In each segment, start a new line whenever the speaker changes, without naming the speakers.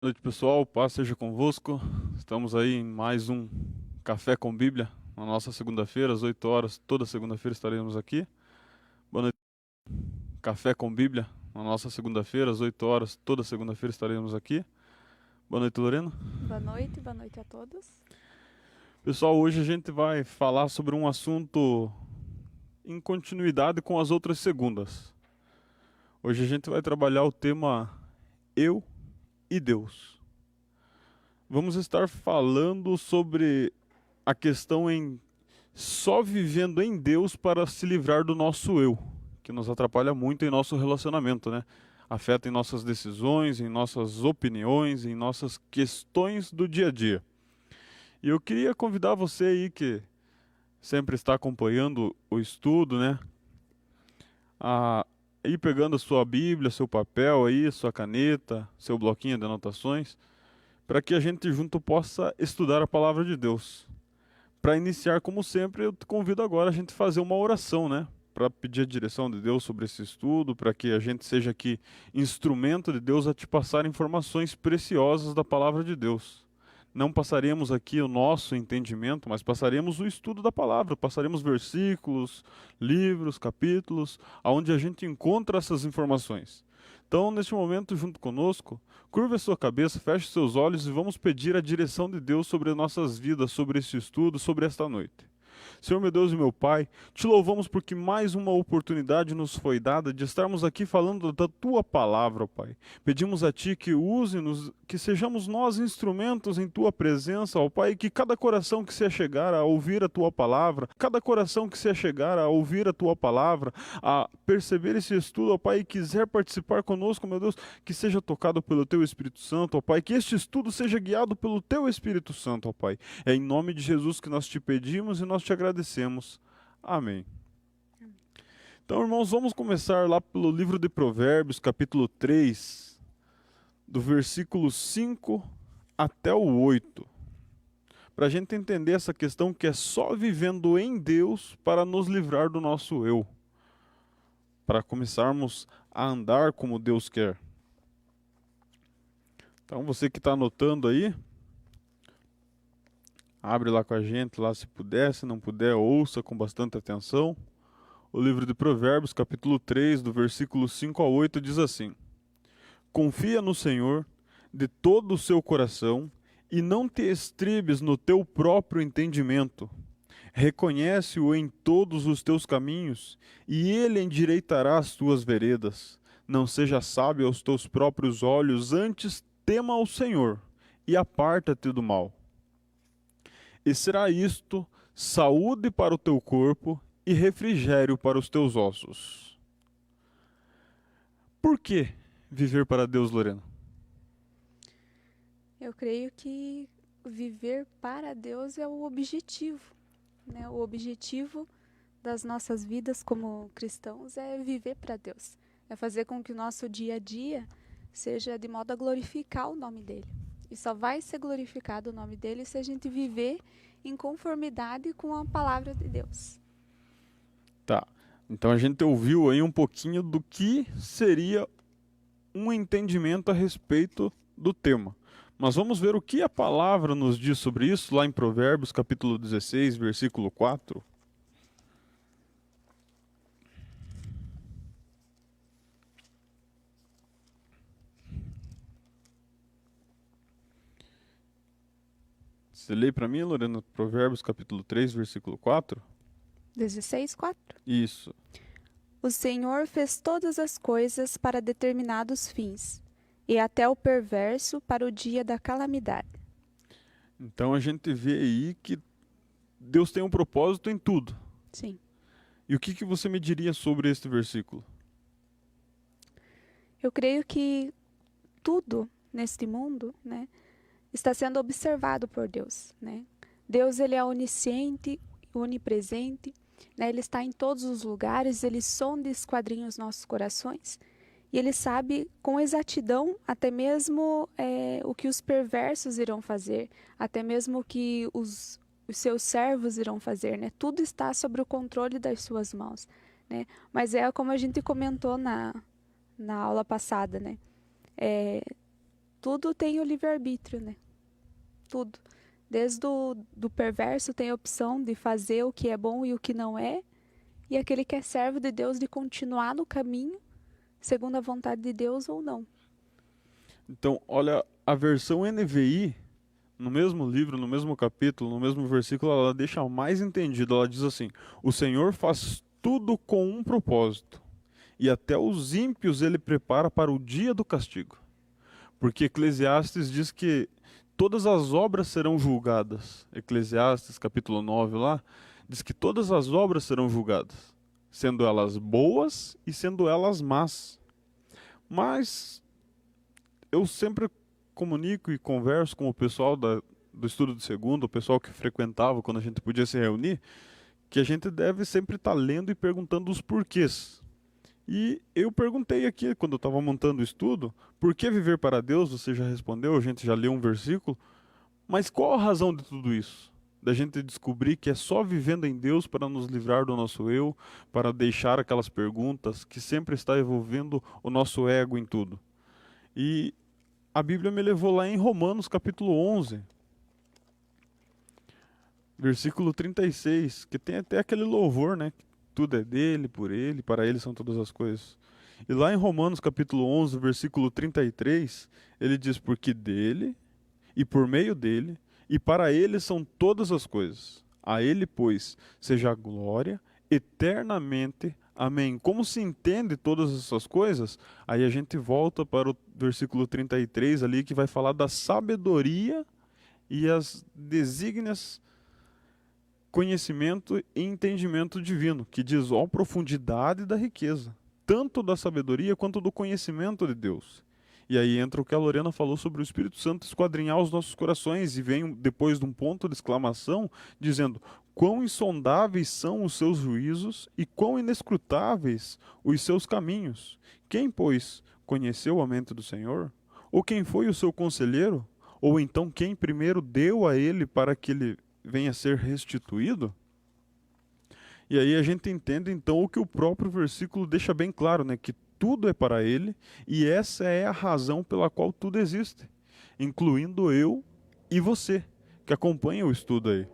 Boa noite, pessoal. Paz seja convosco. Estamos aí em mais um Café com Bíblia, na nossa segunda-feira, às 8 horas. Toda segunda-feira estaremos aqui. Boa noite, Café com Bíblia, na nossa segunda-feira, às 8 horas. Toda segunda-feira estaremos aqui. Boa noite, Lorena.
Boa noite a todos.
Pessoal, hoje a gente vai falar sobre um assunto em continuidade com as outras segundas. Hoje a gente vai trabalhar o tema Eu e Deus. Vamos estar falando sobre a questão em só vivendo em Deus para se livrar do nosso eu, que nos atrapalha muito em nosso relacionamento, né? Afeta em nossas decisões, em nossas opiniões, em nossas questões do dia a dia. E eu queria convidar você aí que sempre está acompanhando o estudo, né? A ir pegando a sua Bíblia, seu papel aí, sua caneta, seu bloquinho de anotações, para que a gente junto possa estudar a palavra de Deus. Para iniciar, como sempre, eu te convido agora a gente fazer uma oração, né? Para pedir a direção de Deus sobre esse estudo, para que a gente seja aqui instrumento de Deus a te passar informações preciosas da palavra de Deus. Não passaremos aqui o nosso entendimento, mas passaremos o estudo da palavra, passaremos versículos, livros, capítulos, aonde a gente encontra essas informações. Então, neste momento, junto conosco, curva a sua cabeça, feche seus olhos e vamos pedir a direção de Deus sobre as nossas vidas, sobre este estudo, sobre esta noite. Senhor meu Deus e meu Pai, te louvamos porque mais uma oportunidade nos foi dada de estarmos aqui falando da tua palavra, ó Pai. Pedimos a Ti que use-nos, que sejamos nós instrumentos em tua presença, ó Pai, e que cada coração que se achegar a ouvir a tua palavra, cada coração que se achegar a ouvir a tua palavra, a perceber esse estudo, ó Pai, e quiser participar conosco, meu Deus, que seja tocado pelo teu Espírito Santo, ó Pai, que este estudo seja guiado pelo teu Espírito Santo, ó Pai. É em nome de Jesus que nós te pedimos e nós te agradecemos. Amém. Então, irmãos, vamos começar lá pelo livro de Provérbios, capítulo 3, do versículo 5 até o 8. Para a gente entender essa questão que é só vivendo em Deus para nos livrar do nosso eu, para começarmos a andar como Deus quer. Então, você que está anotando aí, abre lá com a gente, lá se puder, se não puder, ouça com bastante atenção. O livro de Provérbios, capítulo 3, do versículo 5 a 8, diz assim: Confia no Senhor de todo o seu coração e não te estribes no teu próprio entendimento. Reconhece-o em todos os teus caminhos e ele endireitará as tuas veredas. Não seja sábio aos teus próprios olhos, antes tema ao Senhor e aparta-te do mal. E será isto saúde para o teu corpo e refrigério para os teus ossos. Por que viver para Deus, Lorena?
Eu creio que viver para Deus é o objetivo, né? O objetivo das nossas vidas como cristãos é viver para Deus, é fazer com que o nosso dia a dia seja de modo a glorificar o nome dele. E só vai ser glorificado o nome dele se a gente viver em conformidade com a palavra de Deus.
Tá. Então a gente ouviu aí um pouquinho do que seria um entendimento a respeito do tema. Mas vamos ver o que a palavra nos diz sobre isso lá em Provérbios, capítulo 16, versículo 4. Você lê para mim, Lorena, Provérbios, capítulo 3, versículo 4?
16:4.
Isso.
O Senhor fez todas as coisas para determinados fins, e até o perverso para o dia da calamidade.
Então a gente vê aí que Deus tem um propósito em tudo.
Sim.
E o que que você me diria sobre este versículo?
Eu creio que tudo neste mundo, né, está sendo observado por Deus, né? Deus, ele é onisciente, onipresente, né? Ele está em todos os lugares, ele sonda e esquadrinha os nossos corações, e ele sabe com exatidão até mesmo o que os perversos irão fazer, até mesmo o que os seus servos irão fazer, né? Tudo está sob o controle das suas mãos, né? Mas é como a gente comentou na aula passada, né? tudo tem o livre-arbítrio, né? Tudo. Desde do perverso tem a opção de fazer o que é bom e o que não é, e aquele que é servo de Deus de continuar no caminho, segundo a vontade de Deus ou não.
Então, olha, a versão NVI, no mesmo livro, no mesmo capítulo, no mesmo versículo, ela deixa mais entendido. Ela diz assim: o Senhor faz tudo com um propósito, e até os ímpios ele prepara para o dia do castigo. Porque Eclesiastes diz que todas as obras serão julgadas. Eclesiastes, capítulo 9 lá, diz que todas as obras serão julgadas, sendo elas boas e sendo elas más. Mas eu sempre comunico e converso com o pessoal do estudo de segunda, o pessoal que frequentava quando a gente podia se reunir, que a gente deve sempre estar lendo e perguntando os porquês. E eu perguntei aqui, quando eu estava montando o estudo, por que viver para Deus? Você já respondeu, a gente já leu um versículo. Mas qual a razão de tudo isso? Da gente descobrir que é só vivendo em Deus para nos livrar do nosso eu, para deixar aquelas perguntas que sempre está envolvendo o nosso ego em tudo. E a Bíblia me levou lá em Romanos capítulo 11, versículo 36, que tem até aquele louvor, né? Tudo é dele, por ele, para ele são todas as coisas. E lá em Romanos capítulo 11, versículo 33, ele diz: porque dele, e por meio dele, e para ele são todas as coisas. A ele, pois, seja a glória eternamente. Amém. Como se entende todas essas coisas? Aí a gente volta para o versículo 33 ali, que vai falar da sabedoria e as desígnias conhecimento e entendimento divino, que diz ó profundidade da riqueza, tanto da sabedoria quanto do conhecimento de Deus. E aí entra o que a Lorena falou sobre o Espírito Santo esquadrinhar os nossos corações, e vem depois de um ponto de exclamação, dizendo: quão insondáveis são os seus juízos e quão inescrutáveis os seus caminhos. Quem, pois, conheceu a mente do Senhor? Ou quem foi o seu conselheiro? Ou então quem primeiro deu a ele para que ele venha a ser restituído? E aí a gente entende então o que o próprio versículo deixa bem claro, né? Que tudo é para ele e essa é a razão pela qual tudo existe, incluindo eu e você, que acompanha o estudo aí.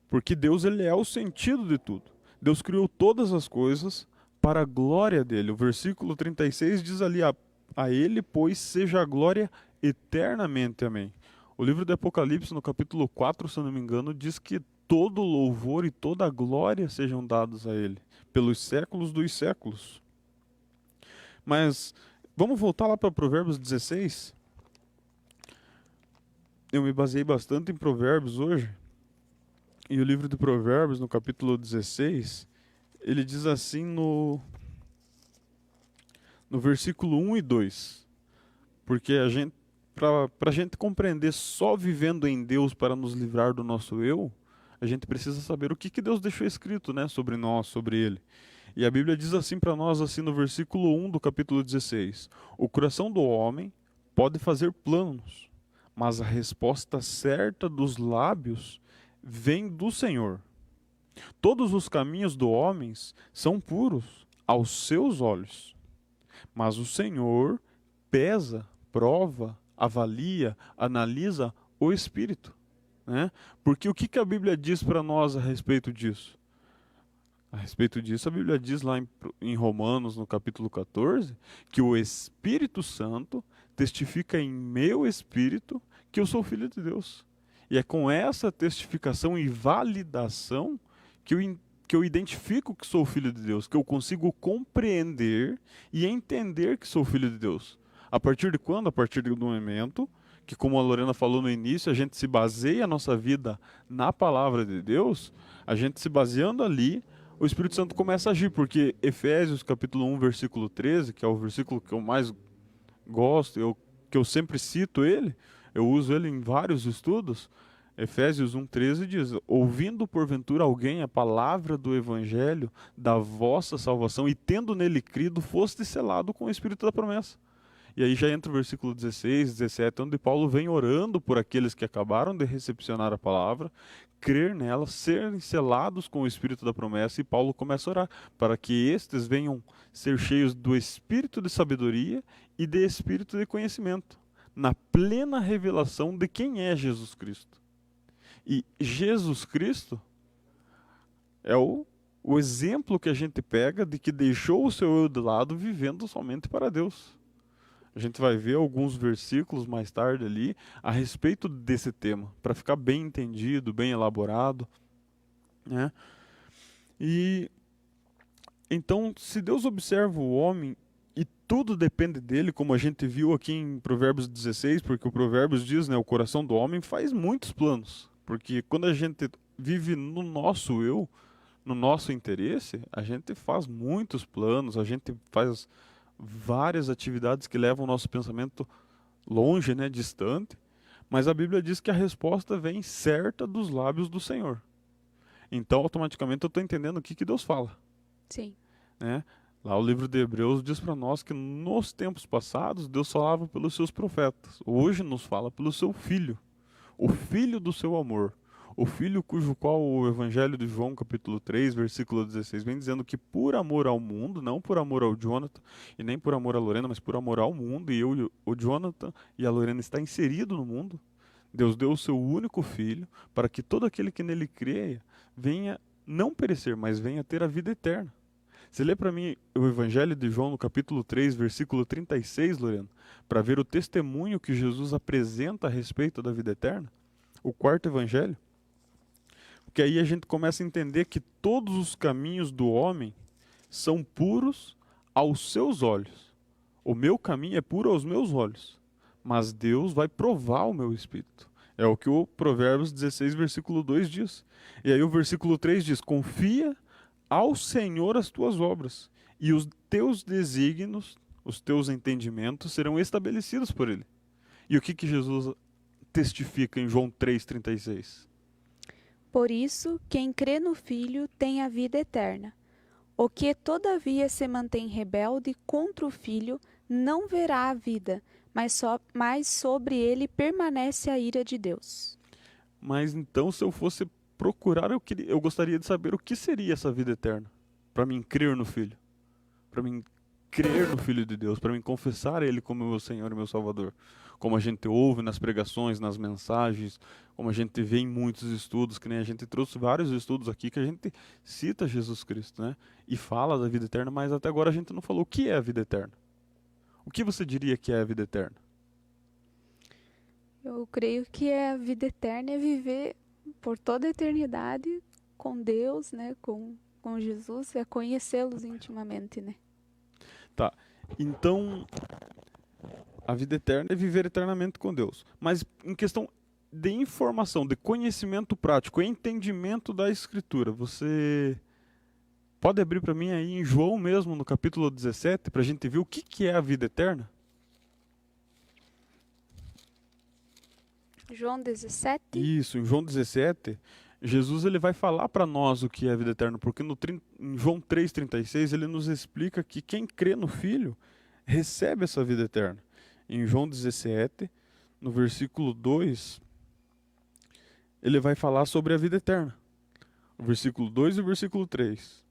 Porque Deus, ele é o sentido de tudo. Deus criou todas as coisas para a glória dele. O versículo 36 diz ali: a ele, pois, seja a glória eternamente. Amém. O livro do Apocalipse, no capítulo 4, se eu não me engano, diz que todo louvor e toda glória sejam dados a ele, pelos séculos dos séculos. Mas vamos voltar lá para Provérbios 16. Eu me baseei bastante em Provérbios hoje. E o livro de Provérbios, no capítulo 16, ele diz assim no versículo 1 e 2. Porque para a gente compreender só vivendo em Deus para nos livrar do nosso eu, a gente precisa saber o que Deus deixou escrito, né, sobre nós, sobre ele. E a Bíblia diz assim para nós, assim no versículo 1 do capítulo 16: o coração do homem pode fazer planos, mas a resposta certa dos lábios vem do Senhor. Todos os caminhos do homem são puros aos seus olhos, mas o Senhor pesa, prova, avalia, analisa o espírito, né? Porque o que a Bíblia diz para nós a respeito disso? A respeito disso, a Bíblia diz lá em Romanos, no capítulo 14, que o Espírito Santo testifica em meu espírito que eu sou filho de Deus. E é com essa testificação e validação que eu identifico que sou filho de Deus, que eu consigo compreender e entender que sou filho de Deus. A partir de quando? A partir do momento que, como a Lorena falou no início, a gente se baseia a nossa vida na palavra de Deus, a gente se baseando ali, o Espírito Santo começa a agir, porque Efésios capítulo 1, versículo 13, que é o versículo que eu mais gosto, que eu sempre cito ele, eu uso ele em vários estudos. Efésios 1,13 diz: ouvindo porventura alguém a palavra do evangelho da vossa salvação e tendo nele crido, foste selado com o Espírito da promessa. E aí já entra o versículo 16, 17, onde Paulo vem orando por aqueles que acabaram de recepcionar a palavra, crer nela, serem selados com o Espírito da promessa, e Paulo começa a orar para que estes venham ser cheios do Espírito de sabedoria e de espírito de conhecimento, na plena revelação de quem é Jesus Cristo. E Jesus Cristo é o exemplo que a gente pega de que deixou o seu eu de lado vivendo somente para Deus. A gente vai ver alguns versículos mais tarde ali a respeito desse tema, para ficar bem entendido, bem elaborado, né? E então, se Deus observa o homem e tudo depende dele, como a gente viu aqui em Provérbios 16, porque o Provérbios diz, né, o coração do homem faz muitos planos, porque quando a gente vive no nosso eu, no nosso interesse, a gente faz muitos planos, a gente faz várias atividades que levam o nosso pensamento longe, né, distante, mas a Bíblia diz que a resposta vem certa dos lábios do Senhor. Então, automaticamente eu estou entendendo o que Deus fala,
Sim.
né? Lá o livro de Hebreus diz para nós que nos tempos passados Deus falava pelos seus profetas. Hoje nos fala pelo seu Filho, o Filho do seu amor. O Filho cujo qual o Evangelho de João, capítulo 3, versículo 16, vem dizendo que por amor ao mundo, não por amor ao Jonathan, e nem por amor a Lorena, mas por amor ao mundo, e eu, o Jonathan e a Lorena está inserido no mundo, Deus deu o seu único Filho para que todo aquele que nele creia venha não perecer, mas venha ter a vida eterna. Você lê para mim o Evangelho de João no capítulo 3, versículo 36, Lorena, para ver o testemunho que Jesus apresenta a respeito da vida eterna? O quarto Evangelho? Porque aí a gente começa a entender que todos os caminhos do homem são puros aos seus olhos. O meu caminho é puro aos meus olhos, mas Deus vai provar o meu espírito. É o que o Provérbios 16, versículo 2 diz. E aí o versículo 3 diz: confia ao Senhor as tuas obras, e os teus desígnios, os teus entendimentos serão estabelecidos por Ele. E o que Jesus testifica em João 3,36?
Por isso, quem crê no Filho tem a vida eterna. O que, todavia, se mantém rebelde contra o Filho, não verá a vida, mas sobre ele permanece a ira de Deus.
Mas então, se eu fosse procurar, eu gostaria de saber o que seria essa vida eterna. Para mim crer no Filho. Para mim crer no Filho de Deus. Para mim confessar Ele como meu Senhor e meu Salvador. Como a gente ouve nas pregações, nas mensagens, como a gente vê em muitos estudos, que nem a gente trouxe vários estudos aqui, que a gente cita Jesus Cristo, né? E fala da vida eterna, mas até agora a gente não falou o que é a vida eterna. O que você diria que é a vida eterna?
Eu creio que a vida eterna é viver por toda a eternidade com Deus, né? Com Jesus, é conhecê-los intimamente, né?
Tá. Então, a vida eterna é viver eternamente com Deus. Mas em questão de informação, de conhecimento prático, entendimento da Escritura, você pode abrir para mim aí em João mesmo, no capítulo 17, para a gente ver o que é a vida eterna?
João 17.
Isso, em João 17, Jesus ele vai falar para nós o que é a vida eterna, porque em João 3,36 ele nos explica que quem crê no Filho recebe essa vida eterna. Em João 17, no versículo 2, ele vai falar sobre a vida eterna. O versículo 2 e o versículo 3.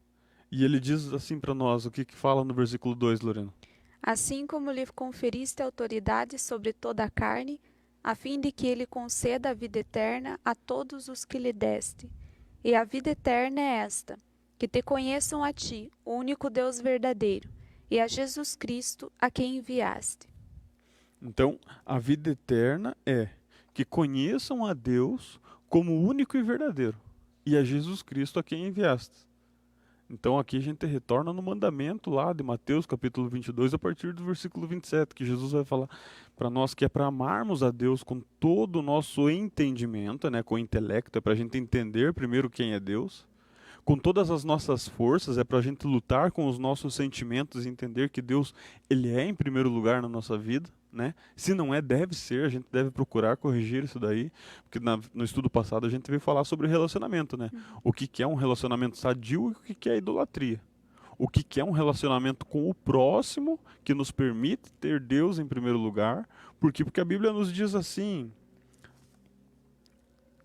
E ele diz assim para nós, o que fala no versículo 2, Lorena?
Assim como lhe conferiste autoridade sobre toda a carne, a fim de que ele conceda a vida eterna a todos os que lhe deste. E a vida eterna é esta, que te conheçam a ti, o único Deus verdadeiro, e a Jesus Cristo, a quem enviaste.
Então, a vida eterna é que conheçam a Deus como único e verdadeiro, e a Jesus Cristo a quem enviaste. Então aqui a gente retorna no mandamento lá de Mateus capítulo 22, a partir do versículo 27, que Jesus vai falar para nós que é para amarmos a Deus com todo o nosso entendimento, né, com o intelecto, é para a gente entender primeiro quem é Deus, com todas as nossas forças, é para a gente lutar com os nossos sentimentos e entender que Deus ele é em primeiro lugar na nossa vida, né? Se não é, deve ser, a gente deve procurar corrigir isso daí, porque no estudo passado a gente veio falar sobre relacionamento, né? O que é um relacionamento sadio e o que é idolatria. O que é um relacionamento com o próximo que nos permite ter Deus em primeiro lugar, porque a Bíblia nos diz assim,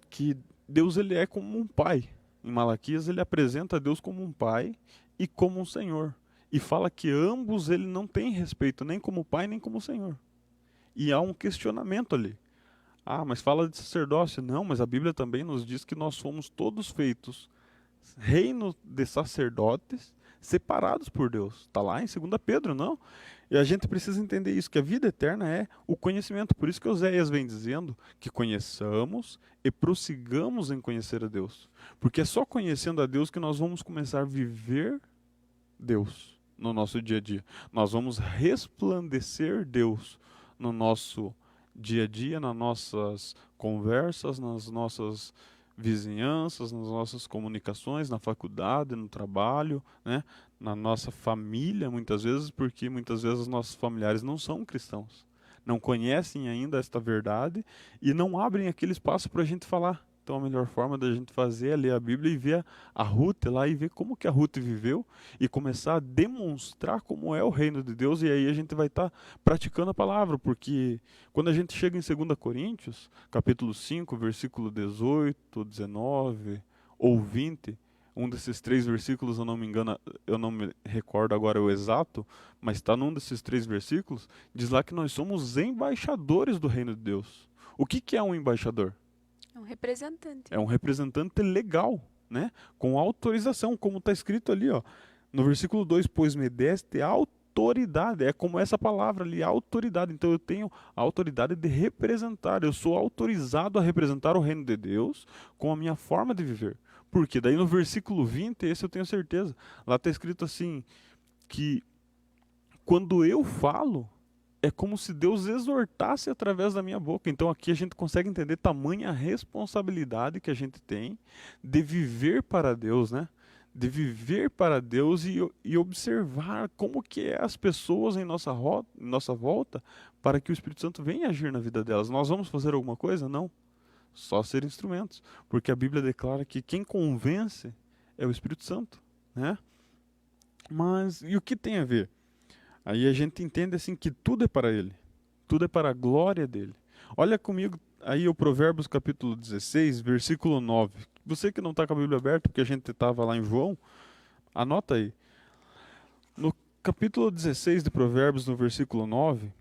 que Deus ele é como um pai. Em Malaquias ele apresenta Deus como um pai e como um senhor. e fala que ambos ele não tem respeito, nem como pai, nem como senhor. E há um questionamento ali. Ah, mas fala de sacerdócio. Não, mas a Bíblia também nos diz que nós fomos todos feitos reino de sacerdotes separados por Deus. Está lá em 2 Pedro, não? E a gente precisa entender isso, que a vida eterna é o conhecimento. Por isso que Oséias vem dizendo que conheçamos e prossigamos em conhecer a Deus. Porque é só conhecendo a Deus que nós vamos começar a viver Deus no nosso dia a dia. Nós vamos resplandecer Deus no nosso dia a dia, nas nossas conversas, nas nossas vizinhanças, nas nossas comunicações, na faculdade, no trabalho, né? Na nossa família, muitas vezes, porque muitas vezes os nossos familiares não são cristãos, não conhecem ainda esta verdade e não abrem aquele espaço para a gente falar. Então a melhor forma da gente fazer é ler a Bíblia e ver a Ruth lá e ver como que a Ruth viveu e começar a demonstrar como é o reino de Deus, e aí a gente vai estar praticando a palavra, porque quando a gente chega em 2 Coríntios, capítulo 5, versículo 18, 19 ou 20, um desses três versículos, eu não me engano, eu não me recordo agora o exato, mas está num desses três versículos, diz lá que nós somos embaixadores do reino de Deus. O que que é um embaixador?
É um representante.
É um representante legal, né? Com autorização, como está escrito ali, ó, no versículo 2, pois me deste autoridade, é como essa palavra ali, autoridade. Então eu tenho a autoridade de representar, eu sou autorizado a representar o reino de Deus com a minha forma de viver. Porque daí no versículo 20, esse eu tenho certeza, lá está escrito assim, que quando eu falo, é como se Deus exortasse através da minha boca. Então aqui a gente consegue entender tamanha responsabilidade que a gente tem de viver para Deus, né? De viver para Deus e observar como que é as pessoas em nossa volta para que o Espírito Santo venha agir na vida delas. Nós vamos fazer alguma coisa? Não. Só ser instrumentos. Porque a Bíblia declara que quem convence é o Espírito Santo, né? Mas e o que tem a ver? Aí a gente entende assim que tudo é para Ele, tudo é para a glória dele. Olha comigo aí o Provérbios capítulo 16, versículo 9. Você que não está com a Bíblia aberta, porque a gente estava lá em João, anota aí. No capítulo 16 de Provérbios, no versículo 9,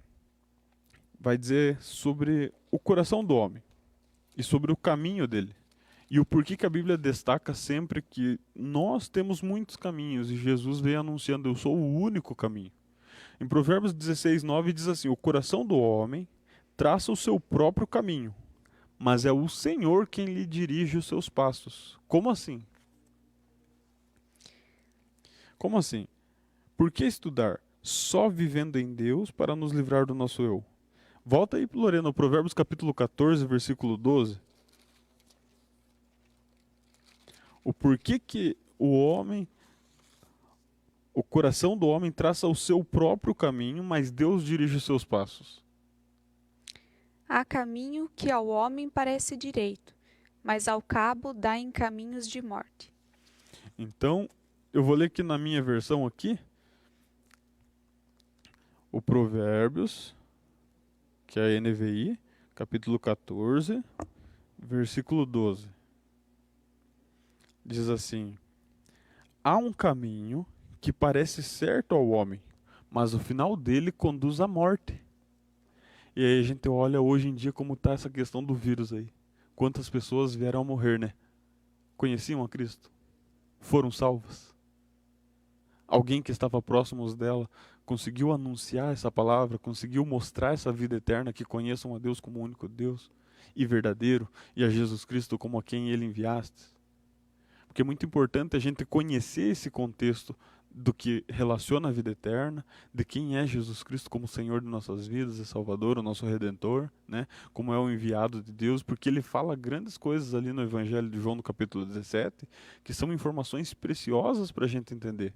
vai dizer sobre o coração do homem e sobre o caminho dele. E o porquê que a Bíblia destaca sempre que nós temos muitos caminhos e Jesus veio anunciando: eu sou o único caminho. Em Provérbios 16, 9 diz assim: o coração do homem traça o seu próprio caminho, mas é o Senhor quem lhe dirige os seus passos. Como assim? Como assim? Por que estudar só vivendo em Deus para nos livrar do nosso eu? Volta aí, Lorena, Provérbios capítulo 14, versículo 12. O porquê que o coração do homem traça o seu próprio caminho, mas Deus dirige os seus passos.
Há caminho que ao homem parece direito, mas ao cabo dá em caminhos de morte.
Então, eu vou ler aqui na minha versão aqui, o Provérbios, que é a NVI, capítulo 14, versículo 12. Diz assim: há um caminho que parece certo ao homem, mas o final dele conduz à morte. E aí a gente olha hoje em dia como está essa questão do vírus aí. Quantas pessoas vieram a morrer, né? Conheciam a Cristo? Foram salvas? Alguém que estava próximo dela conseguiu anunciar essa palavra, conseguiu mostrar essa vida eterna, que conheçam a Deus como único Deus e verdadeiro, e a Jesus Cristo como a quem Ele enviaste? Porque é muito importante a gente conhecer esse contexto do que relaciona a vida eterna, de quem é Jesus Cristo como Senhor de nossas vidas e Salvador, o nosso Redentor, né? Como é o enviado de Deus, porque ele fala grandes coisas ali no Evangelho de João, no capítulo 17, que são informações preciosas para a gente entender,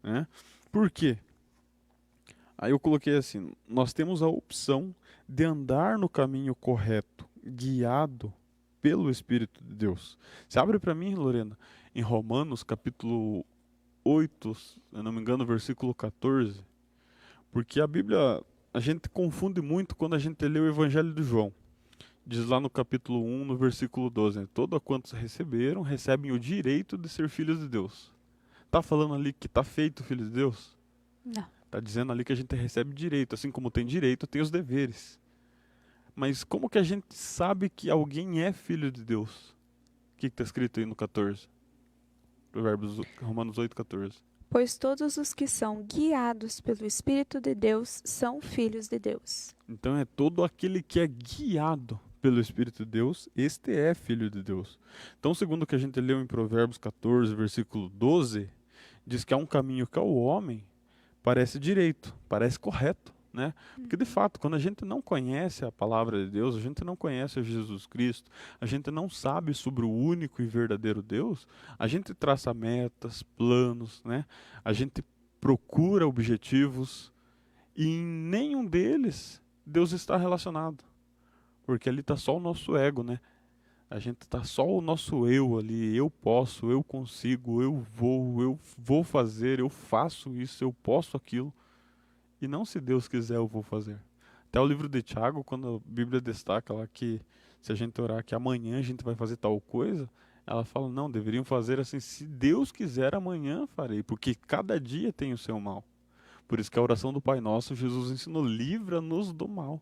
né? Por quê? Aí eu coloquei assim: nós temos a opção de andar no caminho correto, guiado pelo Espírito de Deus. Você abre para mim, Lorena, em Romanos capítulo 8, se eu não me engano, versículo 14, porque a Bíblia, a gente confunde muito quando a gente lê o Evangelho de João. Diz lá no capítulo 1, no versículo 12, né? Todo a quantos receberam, recebem o direito de ser filhos de Deus. está falando ali que está feito filho de Deus?
Não.
Está dizendo ali que a gente recebe direito, assim como tem direito, tem os deveres. Mas como que a gente sabe que alguém é filho de Deus? O que está escrito aí no 14? Provérbios, Romanos 8:14.
Pois todos os que são guiados pelo Espírito de Deus são filhos de Deus.
Então é todo aquele que é guiado pelo Espírito de Deus, este é filho de Deus. Então, segundo o que a gente leu em Provérbios 14, versículo 12, diz que há um caminho que ao homem parece direito, parece correto, né? Porque de fato, quando a gente não conhece a palavra de Deus, a gente não conhece a Jesus Cristo, a gente não sabe sobre o único e verdadeiro Deus, a gente traça metas, planos, né? A gente procura objetivos e em nenhum deles Deus está relacionado. Porque ali está só o nosso ego, né? A gente está só o nosso eu ali, eu posso, eu consigo, eu vou fazer, eu faço isso, eu posso aquilo. E não se Deus quiser eu vou fazer. Até o livro de Tiago, quando a Bíblia destaca lá que se a gente orar que amanhã a gente vai fazer tal coisa, ela fala, não, deveriam fazer assim, se Deus quiser amanhã farei, porque cada dia tem o seu mal. Por isso que a oração do Pai Nosso, Jesus ensinou, livra-nos do mal.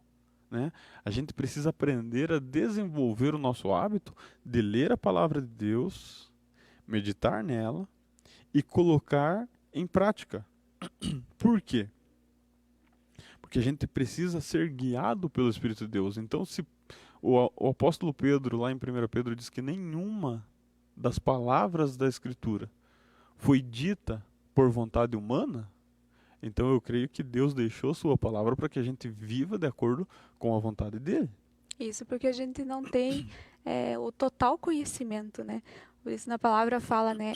Né? A gente precisa aprender a desenvolver o nosso hábito de ler a palavra de Deus, meditar nela e colocar em prática. Por quê? Porque a gente precisa ser guiado pelo Espírito de Deus. Então, se o apóstolo Pedro, lá em 1 Pedro, diz que nenhuma das palavras da Escritura foi dita por vontade humana, então eu creio que Deus deixou sua palavra para que a gente viva de acordo com a vontade dele.
Isso porque a gente não tem o total conhecimento, né? Por isso na palavra fala, né?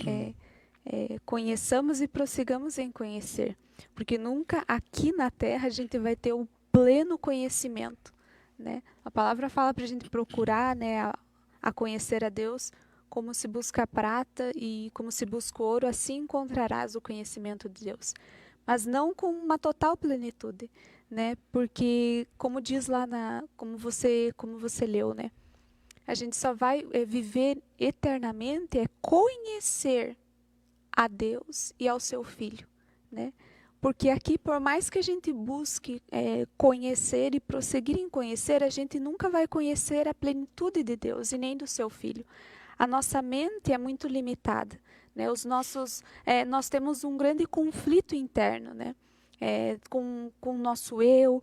Conheçamos e prossigamos em conhecer. Porque nunca aqui na terra a gente vai ter o pleno conhecimento, né? A palavra fala para a gente procurar, né? A conhecer a Deus como se busca a prata e como se busca o ouro, assim encontrarás o conhecimento de Deus. Mas não com uma total plenitude, né? Porque, como diz lá como você leu, né? A gente só vai viver eternamente conhecer a Deus e ao seu Filho, né? Porque aqui, por mais que a gente busque conhecer e prosseguir em conhecer, a gente nunca vai conhecer a plenitude de Deus e nem do seu Filho. A nossa mente é muito limitada, né? Nós temos um grande conflito interno, né? Com o nosso eu,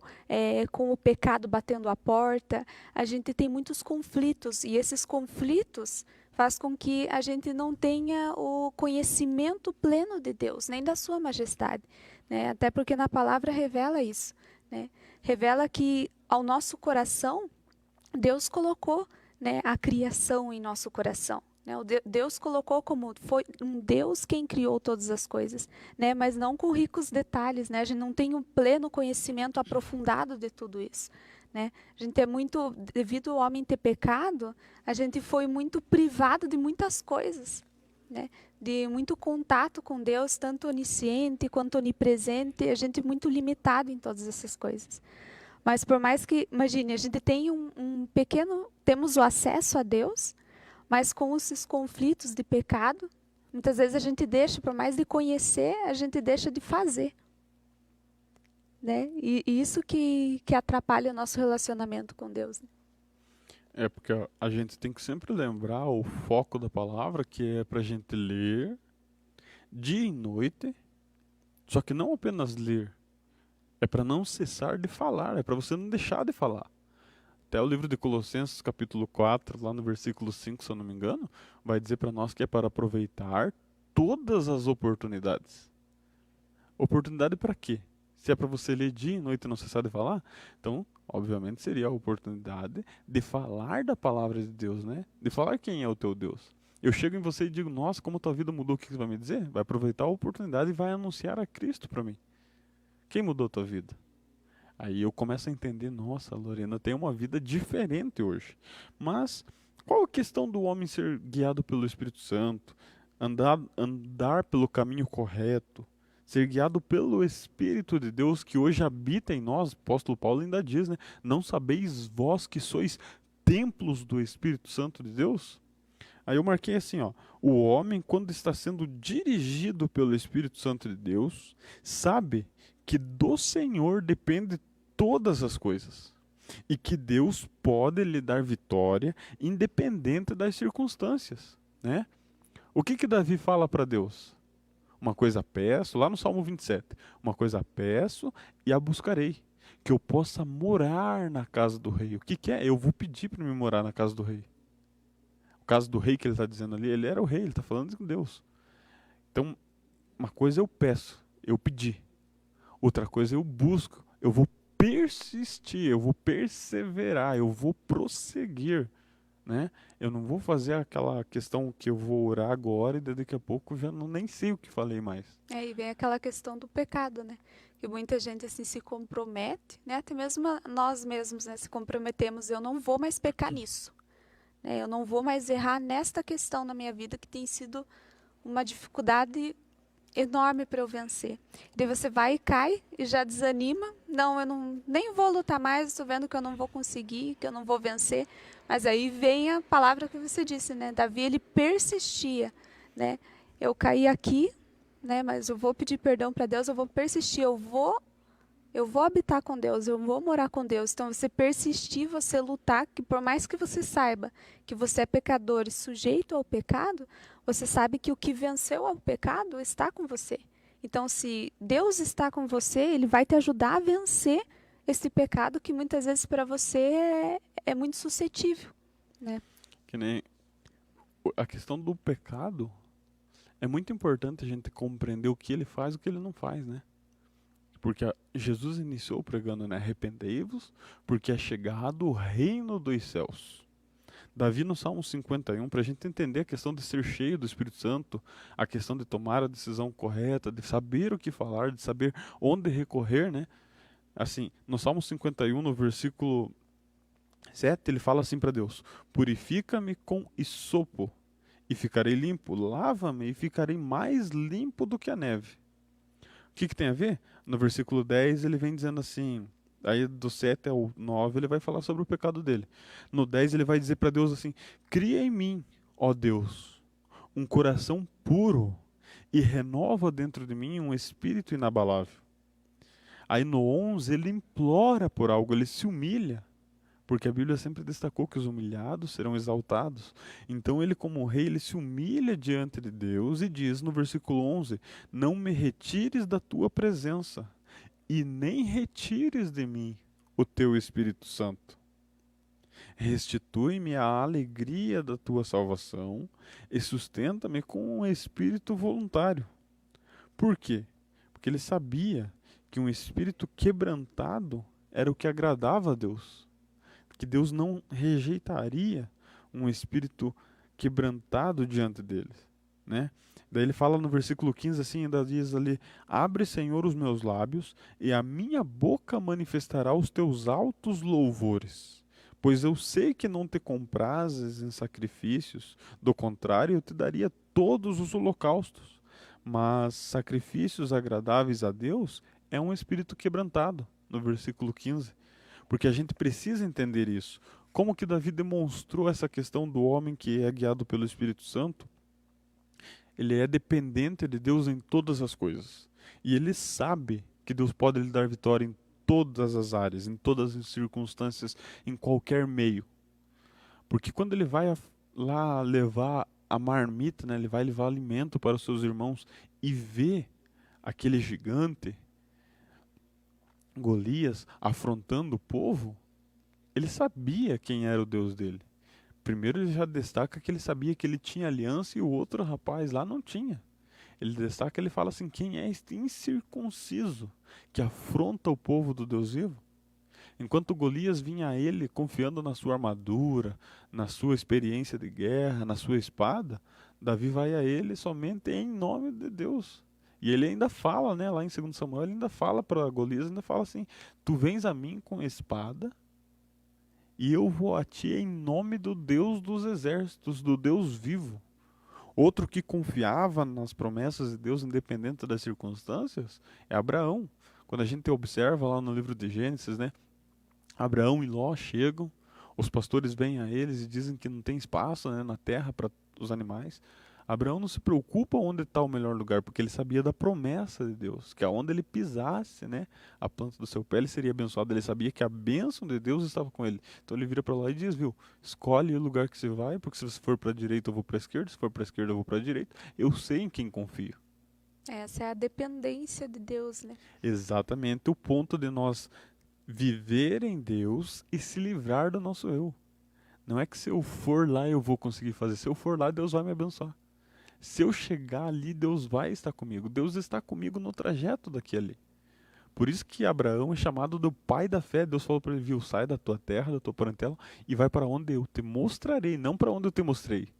com o pecado batendo a porta. A gente tem muitos conflitos e esses conflitos faz com que a gente não tenha o conhecimento pleno de Deus, nem da sua majestade, né? Até porque na palavra revela isso, né? Revela que ao nosso coração, Deus colocou, né, a criação em nosso coração. Né? Deus colocou como foi um Deus quem criou todas as coisas, né? Mas não com ricos detalhes, né? A gente não tem um pleno conhecimento aprofundado de tudo isso, né? A gente é muito, devido ao homem ter pecado, a gente foi muito privado de muitas coisas, né? De muito contato com Deus, tanto onisciente quanto onipresente, a gente é muito limitado em todas essas coisas. Mas por mais que, imagine, a gente tem temos o acesso a Deus, mas com esses conflitos de pecado, muitas vezes a gente deixa, por mais de conhecer, a gente deixa de fazer. Né? E isso que atrapalha o nosso relacionamento com Deus. Né?
Porque a gente tem que sempre lembrar o foco da palavra, que é para a gente ler dia e noite, só que não apenas ler, é para não cessar de falar, é para você não deixar de falar. Até o livro de Colossenses, capítulo 4, lá no versículo 5, se eu não me engano, vai dizer para nós que é para aproveitar todas as oportunidades. Oportunidade para quê? Se é para você ler dia e noite e não cessar de falar, então, obviamente, seria a oportunidade de falar da palavra de Deus, né? De falar quem é o teu Deus. Eu chego em você e digo, nossa, como tua vida mudou, o que você vai me dizer? Vai aproveitar a oportunidade e vai anunciar a Cristo para mim. Quem mudou a tua vida? Aí eu começo a entender, nossa, Lorena tem uma vida diferente hoje. Mas qual a questão do homem ser guiado pelo Espírito Santo, andar pelo caminho correto, ser guiado pelo Espírito de Deus que hoje habita em nós? O apóstolo Paulo ainda diz, né? Não sabeis vós que sois templos do Espírito Santo de Deus? Aí eu marquei assim, ó, o homem, quando está sendo dirigido pelo Espírito Santo de Deus, sabe que do Senhor depende todas as coisas e que Deus pode lhe dar vitória independente das circunstâncias, né? O que que Davi fala para Deus? Uma coisa peço, lá no Salmo 27, uma coisa peço e a buscarei, que eu possa morar na casa do rei. O que que é? Eu vou pedir para me morar na casa do rei. O caso do rei que ele está dizendo ali, ele era o rei, ele está falando com Deus. Então, uma coisa eu peço, eu pedi. Outra coisa eu busco, eu vou persistir, eu vou perseverar, eu vou prosseguir, né? Eu não vou fazer aquela questão que eu vou orar agora e daqui a pouco já não nem sei o que falei mais.
E vem aquela questão do pecado, né? Que muita gente assim se compromete, né? Até mesmo nós mesmos, né, se comprometemos, eu não vou mais pecar nisso, né? Eu não vou mais errar nesta questão na minha vida que tem sido uma dificuldade enorme para eu vencer. Daí você vai e cai e já desanima. Não, eu não, nem vou lutar mais, estou vendo que eu não vou conseguir, que eu não vou vencer. Mas aí vem a palavra que você disse, né? Davi, ele persistia, né? Eu caí aqui, né? Mas eu vou pedir perdão para Deus, eu vou persistir, eu vou habitar com Deus, eu vou morar com Deus. Então, você persistir, você lutar, que por mais que você saiba que você é pecador e sujeito ao pecado, você sabe que o que venceu ao pecado está com você. Então, se Deus está com você, Ele vai te ajudar a vencer esse pecado que muitas vezes para você é muito suscetível, né?
Que nem a questão do pecado, é muito importante a gente compreender o que ele faz e o que ele não faz, né? Porque Jesus iniciou pregando, né? Arrependei-vos, porque é chegado o reino dos céus. Davi no Salmo 51, para a gente entender a questão de ser cheio do Espírito Santo, a questão de tomar a decisão correta, de saber o que falar, de saber onde recorrer, né? Assim, no Salmo 51, no versículo 7, ele fala assim para Deus: purifica-me com isopo e ficarei limpo, lava-me e ficarei mais limpo do que a neve. O que que tem a ver? No versículo 10 ele vem dizendo assim, aí do 7 ao 9 ele vai falar sobre o pecado dele. No 10 ele vai dizer para Deus assim: cria em mim, ó Deus, um coração puro e renova dentro de mim um espírito inabalável. Aí no 11 ele implora por algo, ele se humilha, porque a Bíblia sempre destacou que os humilhados serão exaltados. Então ele, como rei, ele se humilha diante de Deus e diz no versículo 11: não me retires da tua presença e nem retires de mim o teu Espírito Santo. Restitui-me a alegria da tua salvação e sustenta-me com um espírito voluntário. Por quê? Porque ele sabia que um espírito quebrantado era o que agradava a Deus, que Deus não rejeitaria um espírito quebrantado diante deles, né? Daí ele fala no versículo 15 assim, ainda diz ali: abre, Senhor, os meus lábios, e a minha boca manifestará os teus altos louvores. Pois eu sei que não te comprases em sacrifícios, do contrário, eu te daria todos os holocaustos. Mas sacrifícios agradáveis a Deus é um espírito quebrantado, no versículo 15. Porque a gente precisa entender isso. Como que Davi demonstrou essa questão do homem que é guiado pelo Espírito Santo? Ele é dependente de Deus em todas as coisas. E ele sabe que Deus pode lhe dar vitória em todas as áreas, em todas as circunstâncias, em qualquer meio. Porque quando ele vai lá levar a marmita, né, ele vai levar alimento para os seus irmãos e vê aquele gigante, Golias, afrontando o povo, ele sabia quem era o Deus dele. Primeiro ele já destaca que ele sabia que ele tinha aliança e o outro rapaz lá não tinha. Ele destaca, ele fala assim: quem é este incircunciso que afronta o povo do Deus vivo? Enquanto Golias vinha a ele confiando na sua armadura, na sua experiência de guerra, na sua espada, Davi vai a ele somente em nome de Deus. E ele ainda fala, né, lá em 2 Samuel, ele ainda fala para Golias, ainda fala assim: tu vens a mim com espada e eu vou a ti em nome do Deus dos exércitos, do Deus vivo. Outro que confiava nas promessas de Deus, independente das circunstâncias, é Abraão. Quando a gente observa lá no livro de Gênesis, né, Abraão e Ló chegam, Os pastores vêm a eles e dizem que não tem espaço, né, na terra para os animais. Abraão não se preocupa onde está o melhor lugar, porque ele sabia da promessa de Deus, que aonde ele pisasse, né, a planta do seu pé, ele seria abençoado. Ele sabia que a bênção de Deus estava com ele. Então ele vira para lá e diz, viu, escolhe o lugar que você vai, porque se você for para a direita eu vou para a esquerda, se for para a esquerda eu vou para a direita. Eu sei em quem confio.
Essa é a dependência de Deus, né?
Exatamente o ponto de nós viver em Deus e se livrar do nosso eu. Não é que se eu for lá eu vou conseguir fazer. Se eu for lá, Deus vai me abençoar. Se eu chegar ali, Deus vai estar comigo. Deus está comigo no trajeto daqui ali. Por isso que Abraão é chamado do pai da fé. Deus falou para ele, viu, sai da tua terra, da tua parentela e vai para onde eu te mostrarei, não para onde eu te mostrei.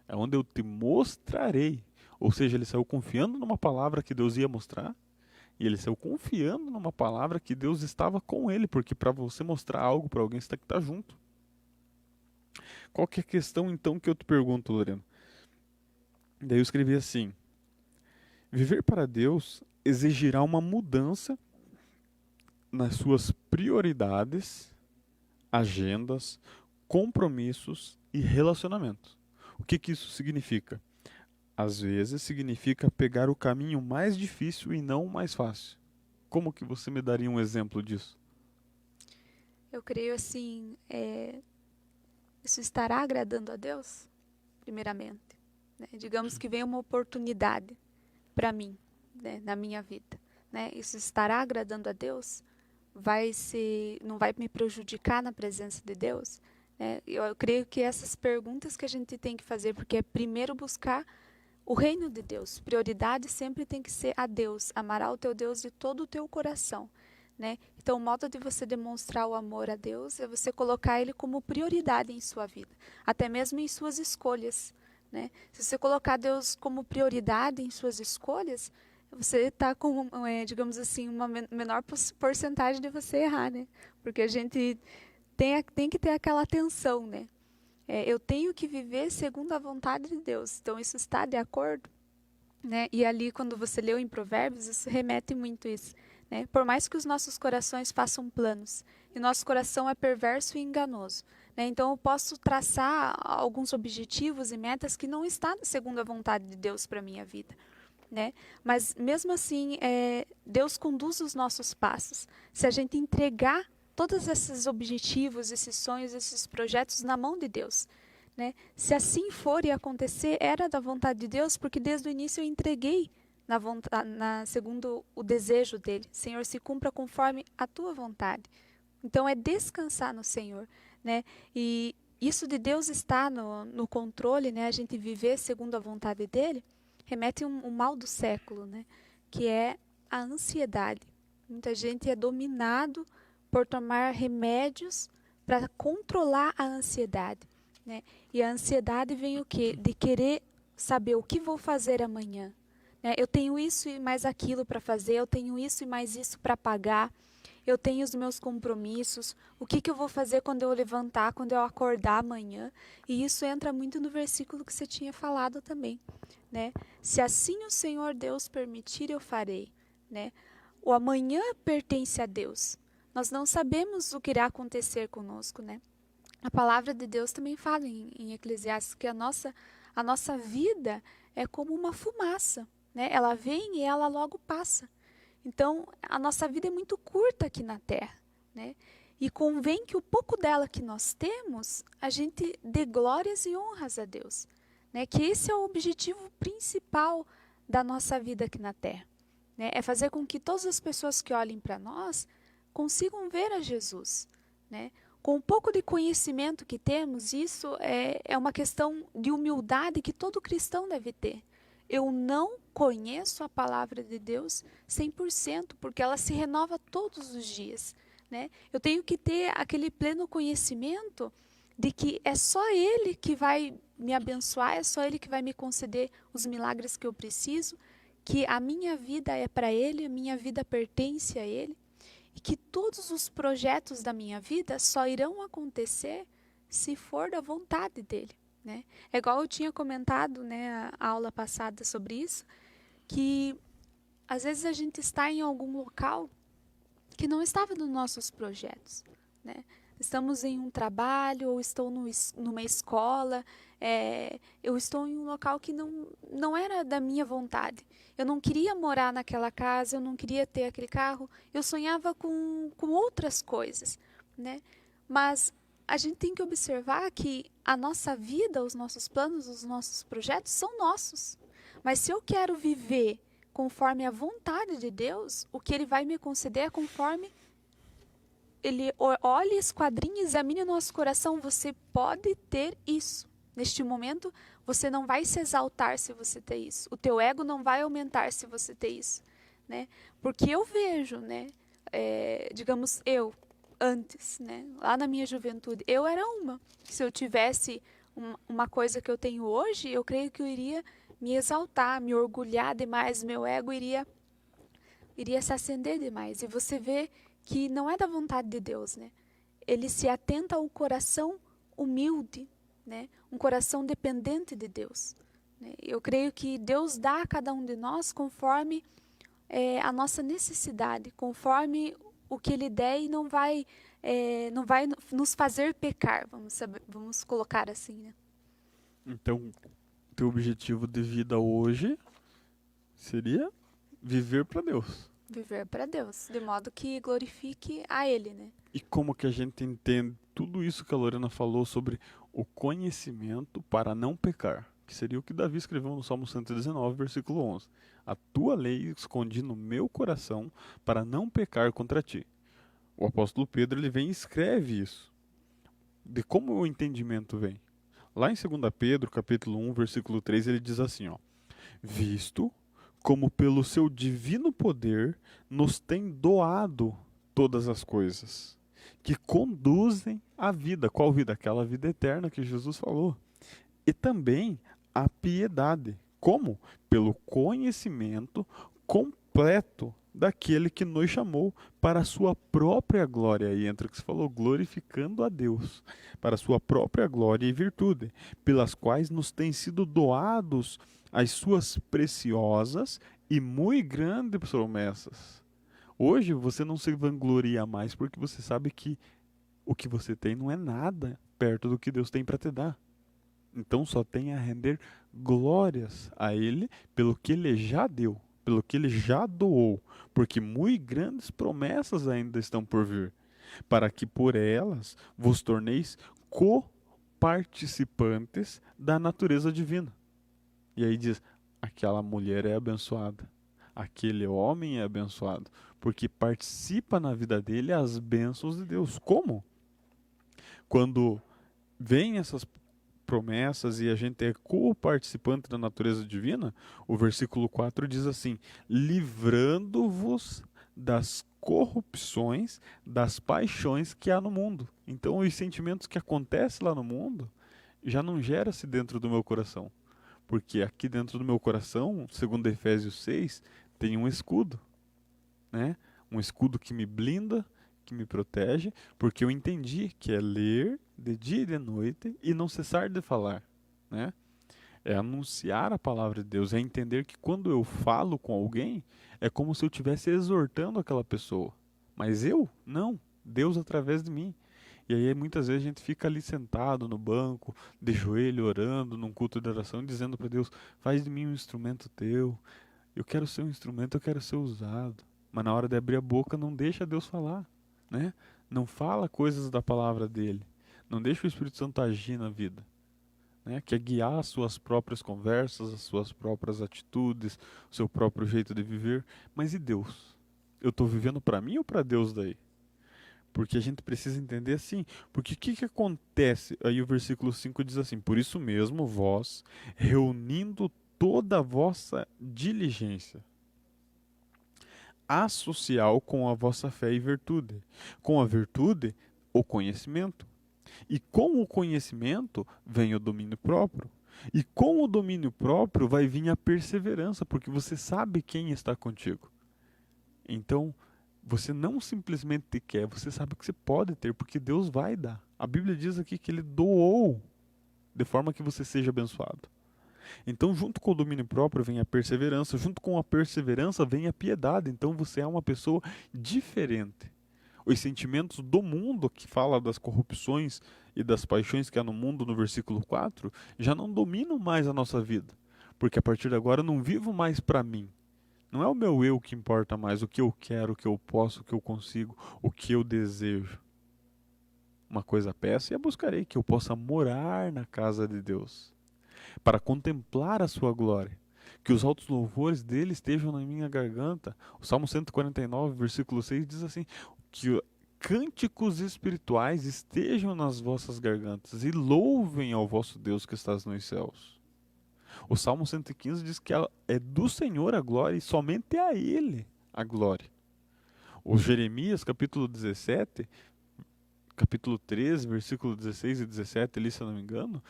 É onde eu te mostrarei. Ou seja, ele saiu confiando numa palavra que Deus ia mostrar. E ele saiu confiando numa palavra que Deus estava com ele, porque para você mostrar algo para alguém, você tem que estar junto. Qual que é a questão então que eu te pergunto, Lorena? Daí eu escrevi assim: viver para Deus exigirá uma mudança nas suas prioridades, agendas, compromissos e relacionamentos. O que que isso significa? Às vezes significa pegar o caminho mais difícil e não o mais fácil. Como que você me daria um exemplo disso?
Eu creio assim, isso estará agradando a Deus, primeiramente, né? Digamos que vem uma oportunidade para mim, né, na minha vida, né? Isso estará agradando a Deus? Não vai me prejudicar na presença de Deus? Né? Eu creio que essas perguntas que a gente tem que fazer, porque é primeiro buscar o reino de Deus. Prioridade sempre tem que ser a Deus. Amará o teu Deus de todo o teu coração, né? Então, o modo de você demonstrar o amor a Deus é você colocar Ele como prioridade em sua vida, até mesmo em suas escolhas, né? Se você colocar Deus como prioridade em suas escolhas, você está com, digamos assim, uma menor porcentagem de você errar, né? Porque a gente tem que ter aquela atenção, né? Eu tenho que viver segundo a vontade de Deus. Então, isso está de acordo? Né? E ali, quando você leu em Provérbios, isso remete muito isso. Né? Por mais que os nossos corações façam planos, e nosso coração é perverso e enganoso. Né? Então, eu posso traçar alguns objetivos e metas que não estão segundo a vontade de Deus para a minha vida. Né? Mas, mesmo assim, Deus conduz os nossos passos. Se a gente entregar todos esses objetivos, esses sonhos, esses projetos na mão de Deus, né? Se assim for e acontecer, era da vontade de Deus, porque desde o início eu entreguei segundo o desejo dele. Senhor, se cumpra conforme a tua vontade. Então é descansar no Senhor, né? E isso de Deus estar no controle, né? A gente viver segundo a vontade dele, remete um mal do século, né? Que é a ansiedade. Muita gente é dominado por tomar remédios para controlar a ansiedade, né? E a ansiedade vem o quê? De querer saber o que vou fazer amanhã, né? Eu tenho isso e mais aquilo para fazer, eu tenho isso e mais isso para pagar, eu tenho os meus compromissos, o que eu vou fazer quando eu levantar, quando eu acordar amanhã? E isso entra muito no versículo que você tinha falado também, né? Se assim o Senhor Deus permitir, eu farei, né? O amanhã pertence a Deus. Nós não sabemos o que irá acontecer conosco, né? A palavra de Deus também fala em Eclesiastes que a nossa vida é como uma fumaça, né? Ela vem e ela logo passa. Então, a nossa vida é muito curta aqui na Terra, né? E convém que o pouco dela que nós temos, a gente dê glórias e honras a Deus, né? Que esse é o objetivo principal da nossa vida aqui na Terra, né? É fazer com que todas as pessoas que olhem para nós consigam ver a Jesus, né? Com o pouco de conhecimento que temos, isso é uma questão de humildade que todo cristão deve ter. Eu não conheço a palavra de Deus 100%, porque ela se renova todos os dias, né? Eu tenho que ter aquele pleno conhecimento de que é só Ele que vai me abençoar, é só Ele que vai me conceder os milagres que eu preciso, que a minha vida é para Ele, a minha vida pertence a Ele, e que todos os projetos da minha vida só irão acontecer se for da vontade dele, né? É igual eu tinha comentado, né, a aula passada sobre isso, que às vezes a gente está em algum local que não estava nos nossos projetos, né? Estamos em um trabalho, ou estou numa escola, eu estou em um local que não era da minha vontade. Eu não queria morar naquela casa, eu não queria ter aquele carro, eu sonhava com outras coisas, né? Mas a gente tem que observar que a nossa vida, os nossos planos, os nossos projetos são nossos. Mas se eu quero viver conforme a vontade de Deus, o que Ele vai me conceder é conforme Ele olha, esquadrinha, examine o nosso coração. Você pode ter isso. Neste momento, você não vai se exaltar se você ter isso. O teu ego não vai aumentar se você ter isso, né? Porque eu vejo, né? Digamos, eu, antes, né? Lá na minha juventude, eu era uma. Se eu tivesse uma coisa que eu tenho hoje, eu creio que eu iria me exaltar, me orgulhar demais, meu ego iria se acender demais. E você vê que não é da vontade de Deus, né? Ele se atenta ao coração humilde, né? Um coração dependente de Deus, né? Eu creio que Deus dá a cada um de nós conforme a nossa necessidade, conforme o que Ele der, e não vai nos fazer pecar, vamos colocar assim, né?
Então, teu objetivo de vida hoje seria viver para Deus.
Viver para Deus, de modo que glorifique a Ele, né?
E como que a gente entende tudo isso que a Lorena falou sobre o conhecimento para não pecar? Que seria o que Davi escreveu no Salmo 119, versículo 11. A tua lei escondi no meu coração para não pecar contra ti. O apóstolo Pedro ele vem e escreve isso. De como o entendimento vem? Lá em 2 Pedro, capítulo 1, versículo 3, ele diz assim, ó: visto como pelo seu divino poder nos tem doado todas as coisas, que conduzem à vida. Qual vida? Aquela vida eterna que Jesus falou. E também a piedade. Como? Pelo conhecimento completo daquele que nos chamou para a sua própria glória. E entra o que se falou, glorificando a Deus, para a sua própria glória e virtude, pelas quais nos têm sido doados as suas preciosas e muito grandes promessas. Hoje você não se vangloria mais porque você sabe que o que você tem não é nada perto do que Deus tem para te dar. Então só tem a render glórias a Ele pelo que Ele já deu, pelo que Ele já doou, porque muito grandes promessas ainda estão por vir, para que por elas vos torneis coparticipantes da natureza divina. E aí diz, aquela mulher é abençoada, aquele homem é abençoado, porque participa na vida dele as bênçãos de Deus. Como? Quando vem essas promessas e a gente é co-participante da natureza divina, o versículo 4 diz assim, livrando-vos das corrupções, das paixões que há no mundo. Então os sentimentos que acontecem lá no mundo já não geram-se dentro do meu coração. Porque aqui dentro do meu coração, segundo Efésios 6, tem um escudo, né? Um escudo que me blinda, que me protege, porque eu entendi que é ler de dia e de noite e não cessar de falar, né? É anunciar a palavra de Deus, é entender que quando eu falo com alguém, é como se eu estivesse exortando aquela pessoa. Mas eu? Não. Deus através de mim. E aí muitas vezes a gente fica ali sentado no banco, de joelho, orando, num culto de oração, dizendo para Deus, faz de mim um instrumento teu. Eu quero ser um instrumento, eu quero ser usado. Mas na hora de abrir a boca, não deixa Deus falar, né? Não fala coisas da palavra dele. Não deixa o Espírito Santo agir na vida, né? Quer guiar as suas próprias conversas, as suas próprias atitudes, o seu próprio jeito de viver. Mas e Deus? Eu estou vivendo para mim ou para Deus daí? Porque a gente precisa entender assim. Porque o que acontece? Aí o versículo 5 diz assim, por isso mesmo vós, reunindo toda a vossa diligência, associal com a vossa fé e virtude. Com a virtude, o conhecimento. E com o conhecimento vem o domínio próprio. E com o domínio próprio vai vir a perseverança, porque você sabe quem está contigo. Então, você não simplesmente quer, você sabe que você pode ter, porque Deus vai dar. A Bíblia diz aqui que Ele doou, de forma que você seja abençoado. Então, junto com o domínio próprio vem a perseverança, junto com a perseverança vem a piedade. Então, você é uma pessoa diferente. Os sentimentos do mundo, que fala das corrupções e das paixões que há no mundo no versículo 4, já não dominam mais a nossa vida. Porque a partir de agora eu não vivo mais para mim. Não é o meu eu que importa mais, o que eu quero, o que eu posso, o que eu consigo, o que eu desejo. Uma coisa peço e a buscarei, que eu possa morar na casa de Deus, para contemplar a sua glória. Que os altos louvores dele estejam na minha garganta. O Salmo 149, versículo 6 diz assim, que cânticos espirituais estejam nas vossas gargantas e louvem ao vosso Deus que estás nos céus. O Salmo 115 diz que é do Senhor a glória e somente a Ele a glória. O Jeremias, capítulo 17, capítulo 13, versículo 16 e 17, ali, se eu não me engano,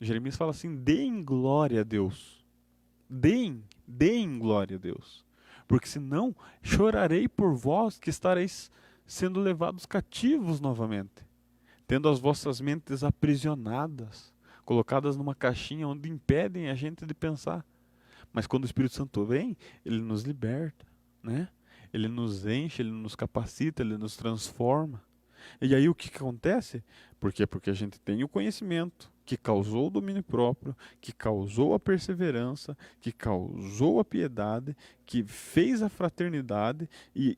Jeremias fala assim, deem glória a Deus. Deem glória a Deus. Porque senão chorarei por vós que estareis sendo levados cativos novamente, tendo as vossas mentes aprisionadas, colocadas numa caixinha onde impedem a gente de pensar. Mas quando o Espírito Santo vem, ele nos liberta, né? Ele nos enche, ele nos capacita, ele nos transforma. E aí o que acontece? Por quê? Porque a gente tem o conhecimento que causou o domínio próprio, que causou a perseverança, que causou a piedade, que fez a fraternidade, e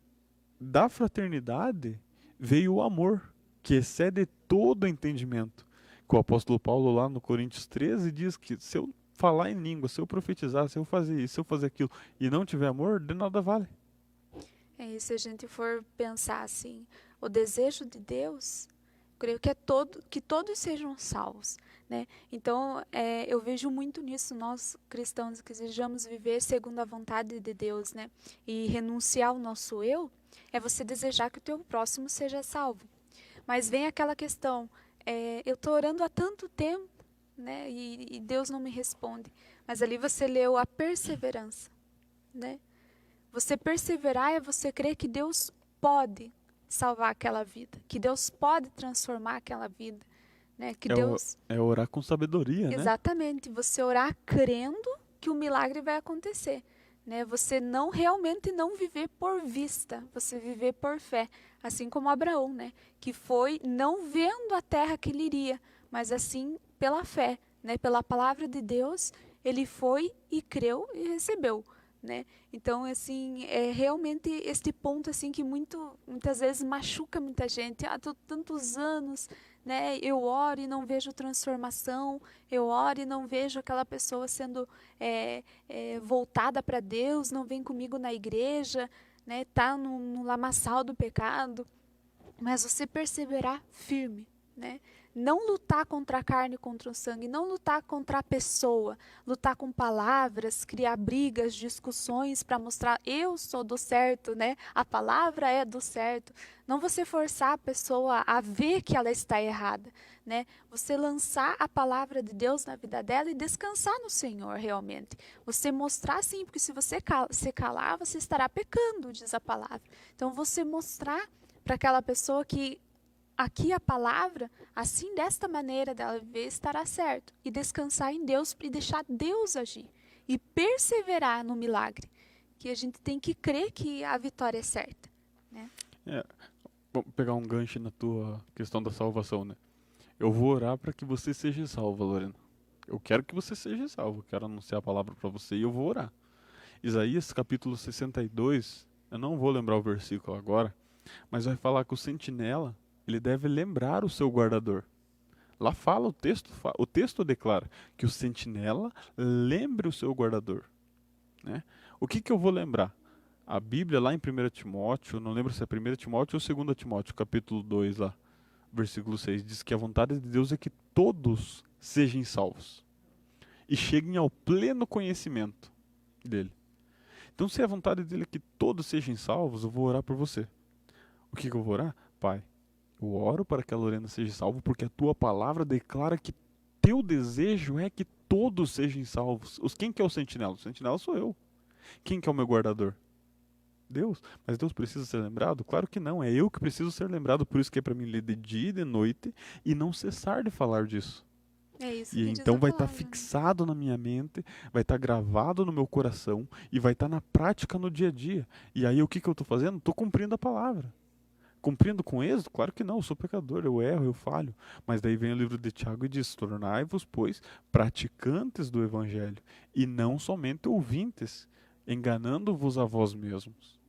da fraternidade veio o amor, que excede todo entendimento. Que o apóstolo Paulo lá no Coríntios 13 diz que se eu falar em língua, se eu profetizar, se eu fazer isso, se eu fazer aquilo e não tiver amor, de nada vale.
E se a gente for pensar assim, o desejo de Deus, creio que é que todos sejam salvos, né? Então, eu vejo muito nisso, nós cristãos que desejamos viver segundo a vontade de Deus, né? E renunciar ao nosso eu, é você desejar que o teu próximo seja salvo. Mas vem aquela questão, eu estou orando há tanto tempo, né? E Deus não me responde. Mas ali você leu a perseverança, né? Você perseverar é você crer que Deus pode salvar aquela vida, que Deus pode transformar aquela vida, né? Que Deus...
É orar com sabedoria, né?
Exatamente, você orar crendo que o milagre vai acontecer, né? Você não realmente não viver por vista, você viver por fé, assim como Abraão, né? Que foi não vendo a terra que ele iria, mas assim pela fé, né? Pela palavra de Deus, ele foi e creu e recebeu. Né? Então, assim, é realmente este ponto assim que muitas vezes machuca muita gente. Tô tantos anos, né? Eu oro e não vejo transformação. Eu oro e não vejo aquela pessoa sendo voltada para Deus. Não vem comigo na igreja, né? Tá no lamaçal do pecado. Mas você perseverar firme, né? Não lutar contra a carne e contra o sangue, não lutar contra a pessoa, lutar com palavras, criar brigas, discussões para mostrar eu sou do certo, né? A palavra é do certo. Não você forçar a pessoa a ver que ela está errada, né? Você lançar a palavra de Deus na vida dela e descansar no Senhor realmente. Você mostrar sim, porque se você se calar, você estará pecando, diz a palavra. Então você mostrar para aquela pessoa que aqui a palavra, assim desta maneira dela viver, estará certo. E descansar em Deus e deixar Deus agir. E perseverar no milagre. Que a gente tem que crer que a vitória é certa. Né?
Vamos pegar um gancho na tua questão da salvação, né? Eu vou orar para que você seja salva, Lorena. Eu quero que você seja salvo. Eu quero anunciar a palavra para você e eu vou orar. Isaías capítulo 62, eu não vou lembrar o versículo agora, mas vai falar que o sentinela, ele deve lembrar o seu guardador. Lá fala o texto declara que o sentinela lembre o seu guardador, né? O que eu vou lembrar? A Bíblia lá em 1 Timóteo, não lembro se é 1 Timóteo ou 2 Timóteo, capítulo 2 lá, versículo 6, diz que a vontade de Deus é que todos sejam salvos e cheguem ao pleno conhecimento dele. Então, se a vontade dele é que todos sejam salvos, eu vou orar por você. O que eu vou orar? Pai, eu oro para que a Lorena seja salva, porque a tua palavra declara que teu desejo é que todos sejam salvos. Quem que é o sentinela? O sentinela sou eu. Quem que é o meu guardador? Deus. Mas Deus precisa ser lembrado? Claro que não. É eu que preciso ser lembrado. Por isso que é para mim ler de dia e de noite e não cessar de falar disso.
É isso
E
que diz
então
a
vai estar
palavra, né?
fixado na minha mente, vai estar gravado no meu coração e vai estar na prática no dia a dia. E aí o que eu estou fazendo? Estou cumprindo a palavra. Cumprindo com êxito? Claro que não, eu sou pecador, eu erro, eu falho. Mas daí vem o livro de Tiago e diz: tornai-vos, pois, praticantes do evangelho, e não somente ouvintes, enganando-vos a vós mesmos.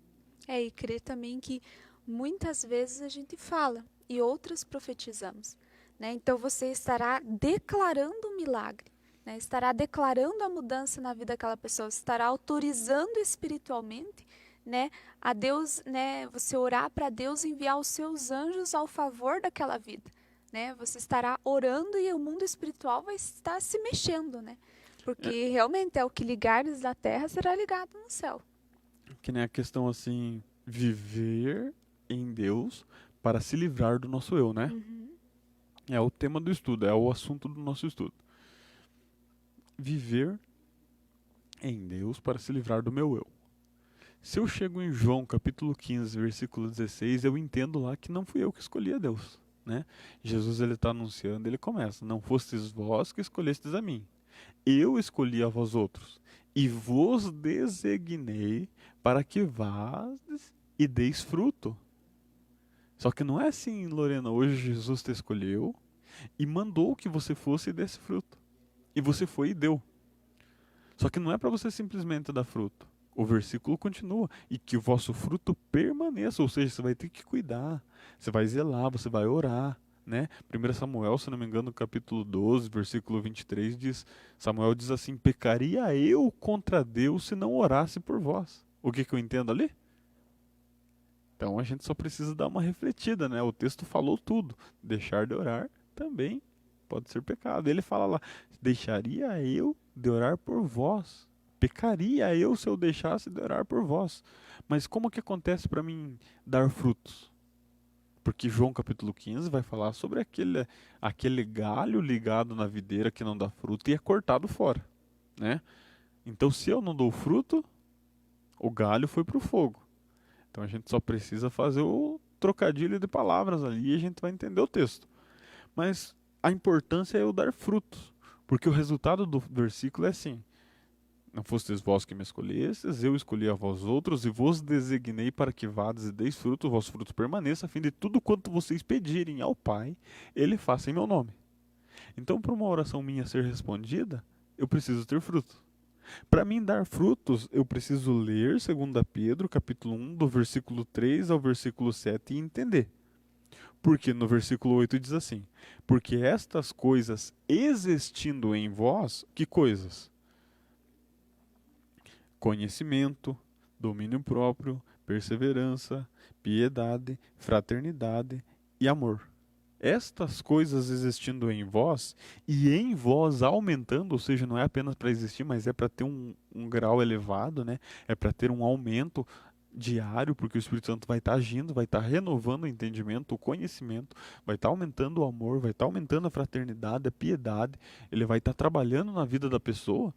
E crer também que muitas vezes a gente fala e outras profetizamos, né? Então você estará declarando o milagre, né? Estará declarando a mudança na vida daquela pessoa, estará autorizando espiritualmente, né, a Deus, né, você orar para Deus enviar os seus anjos ao favor daquela vida, né? Você estará orando e o mundo espiritual vai estar se mexendo, né? Porque realmente é o que ligares na terra será ligado no céu.
Que nem a questão assim, viver em Deus para se livrar do nosso eu, né?
Uhum.
É o tema do estudo, é o assunto do nosso estudo. Viver em Deus para se livrar do meu eu. Se eu chego em João capítulo 15, versículo 16, eu entendo lá que não fui eu que escolhi a Deus, né? Jesus ele está anunciando, ele começa: não fostes vós que escolhestes a mim, eu escolhi a vós outros, e vos designei para que vades e deis fruto. Só que não é assim, Lorena, hoje Jesus te escolheu e mandou que você fosse e desse fruto. E você foi e deu. Só que não é para você simplesmente dar fruto. O versículo continua: e que o vosso fruto permaneça, ou seja, você vai ter que cuidar, você vai zelar, você vai orar, né? 1 Samuel, se não me engano, no capítulo 12, versículo 23, Samuel diz assim: pecaria eu contra Deus se não orasse por vós. O que eu entendo ali? Então a gente só precisa dar uma refletida, né? O texto falou tudo. Deixar de orar também pode ser pecado. Ele fala lá: deixaria eu de orar por vós. Pecaria eu se eu deixasse de orar por vós. Mas como que acontece para mim dar frutos? Porque João capítulo 15 vai falar sobre aquele galho ligado na videira que não dá fruto e é cortado fora, né? Então se eu não dou fruto, o galho foi para o fogo. Então a gente só precisa fazer o trocadilho de palavras ali e a gente vai entender o texto. Mas a importância é eu dar frutos, porque o resultado do versículo é assim: não fostes vós que me escolhestes, eu escolhi a vós outros e vos designei para que vades e deis fruto, o vosso fruto permaneça, a fim de tudo quanto vocês pedirem ao Pai, Ele faça em meu nome. Então, para uma oração minha ser respondida, eu preciso ter fruto. Para mim dar frutos, eu preciso ler 2 Pedro, capítulo 1, do versículo 3 ao versículo 7 e entender. Porque no versículo 8 diz assim: porque estas coisas existindo em vós, que coisas? Conhecimento, domínio próprio, perseverança, piedade, fraternidade e amor. Estas coisas existindo em vós e em vós aumentando, ou seja, não é apenas para existir, mas é para ter um grau elevado, né? É para ter um aumento diário, porque o Espírito Santo vai estar agindo, vai estar renovando o entendimento, o conhecimento, vai estar aumentando o amor, vai estar aumentando a fraternidade, a piedade, ele vai estar trabalhando na vida da pessoa.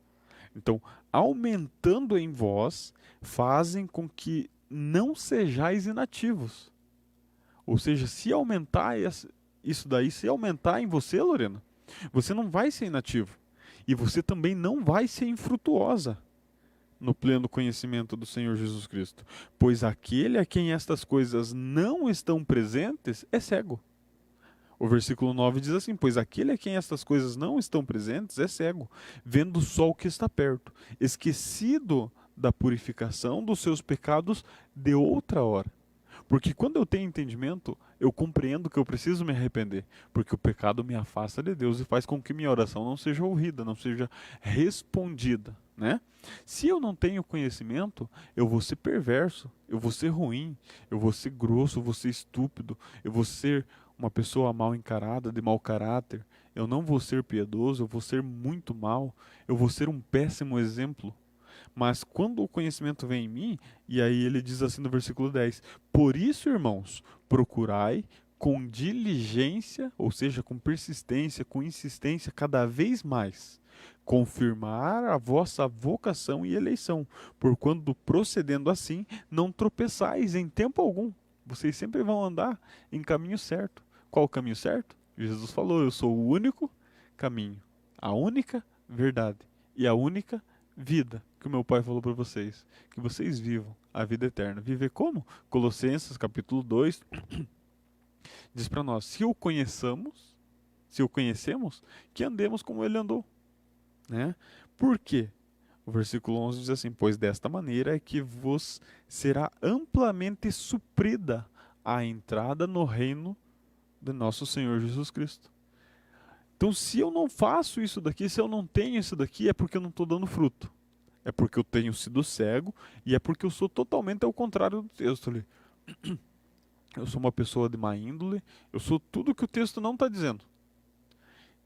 Então, aumentando em vós, fazem com que não sejais inativos. Ou seja, se aumentar isso daí, se aumentar em você, Lorena, você não vai ser inativo. E você também não vai ser infrutuosa no pleno conhecimento do Senhor Jesus Cristo. Pois aquele a quem estas coisas não estão presentes é cego. O versículo 9 diz assim: pois aquele a quem estas coisas não estão presentes é cego, vendo só o que está perto, esquecido da purificação dos seus pecados de outra hora. Porque quando eu tenho entendimento, eu compreendo que eu preciso me arrepender, porque o pecado me afasta de Deus e faz com que minha oração não seja ouvida, não seja respondida, né? Se eu não tenho conhecimento, eu vou ser perverso, eu vou ser ruim, eu vou ser grosso, eu vou ser estúpido, eu vou ser uma pessoa mal encarada, de mau caráter, eu não vou ser piedoso, eu vou ser muito mal, eu vou ser um péssimo exemplo. Mas quando o conhecimento vem em mim, e aí ele diz assim no versículo 10: por isso, irmãos, procurai com diligência, ou seja, com persistência, com insistência, cada vez mais, confirmar a vossa vocação e eleição, porquanto procedendo assim, não tropeçais em tempo algum. Vocês sempre vão andar em caminho certo. Qual o caminho certo? Jesus falou: eu sou o único caminho, a única verdade e a única vida que o meu Pai falou para vocês, que vocês vivam a vida eterna. Viver como? Colossenses capítulo 2 diz para nós, se o conhecemos, que andemos como ele andou, né? Por quê? O versículo 11 diz assim, pois desta maneira é que vos será amplamente suprida a entrada no reino de nosso Senhor Jesus Cristo. Então, se eu não faço isso daqui, se eu não tenho isso daqui, é porque eu não estou dando fruto. É porque eu tenho sido cego e é porque eu sou totalmente ao contrário do texto ali. Eu sou uma pessoa de má índole, eu sou tudo que o texto não está dizendo.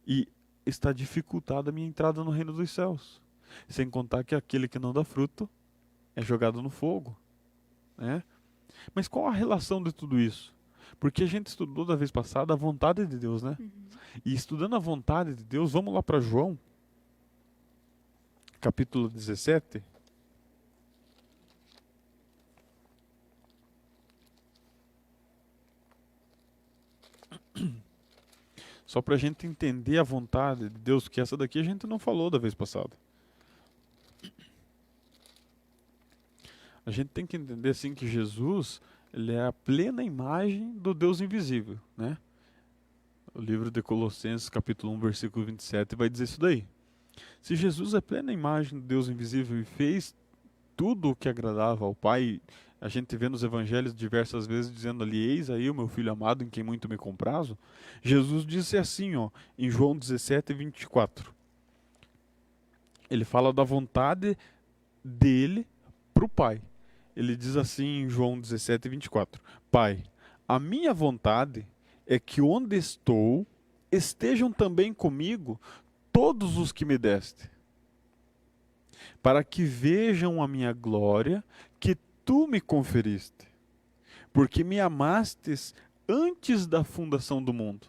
E está dificultada a minha entrada no reino dos céus. Sem contar que aquele que não dá fruto é jogado no fogo, né? Mas qual a relação de tudo isso? Porque a gente estudou da vez passada a vontade de Deus, né? E estudando a vontade de Deus, vamos lá para João, capítulo 17. Só para a gente entender a vontade de Deus, que essa daqui a gente não falou da vez passada. A gente tem que entender assim que Jesus, ele é a plena imagem do Deus invisível, né? O livro de Colossenses, capítulo 1, versículo 27, vai dizer isso daí. Se Jesus é a plena imagem do Deus invisível e fez tudo o que agradava ao Pai, a gente vê nos evangelhos diversas vezes dizendo ali, eis aí o meu filho amado em quem muito me comprazo. Jesus disse assim, ó, em João 17, 24. Ele fala da vontade dele para o Pai. Ele diz assim em João 17, 24. Pai, a minha vontade é que onde estou, estejam também comigo todos os que me deste, para que vejam a minha glória que tu me conferiste, porque me amastes antes da fundação do mundo.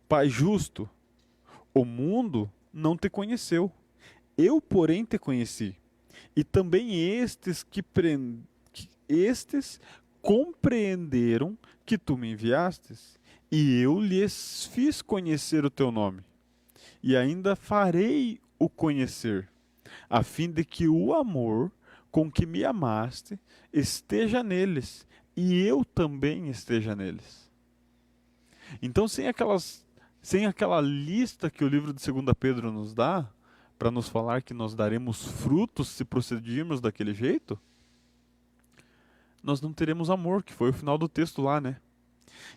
Pai justo, o mundo não te conheceu, eu, porém, te conheci, e também estes compreenderam que tu me enviastes, e eu lhes fiz conhecer o teu nome, e ainda farei o conhecer, a fim de que o amor com que me amaste esteja neles, e eu também esteja neles. Então, sem aquela lista que o livro de 2 Pedro nos dá, para nos falar que nós daremos frutos se procedermos daquele jeito, nós não teremos amor, que foi o final do texto lá, né?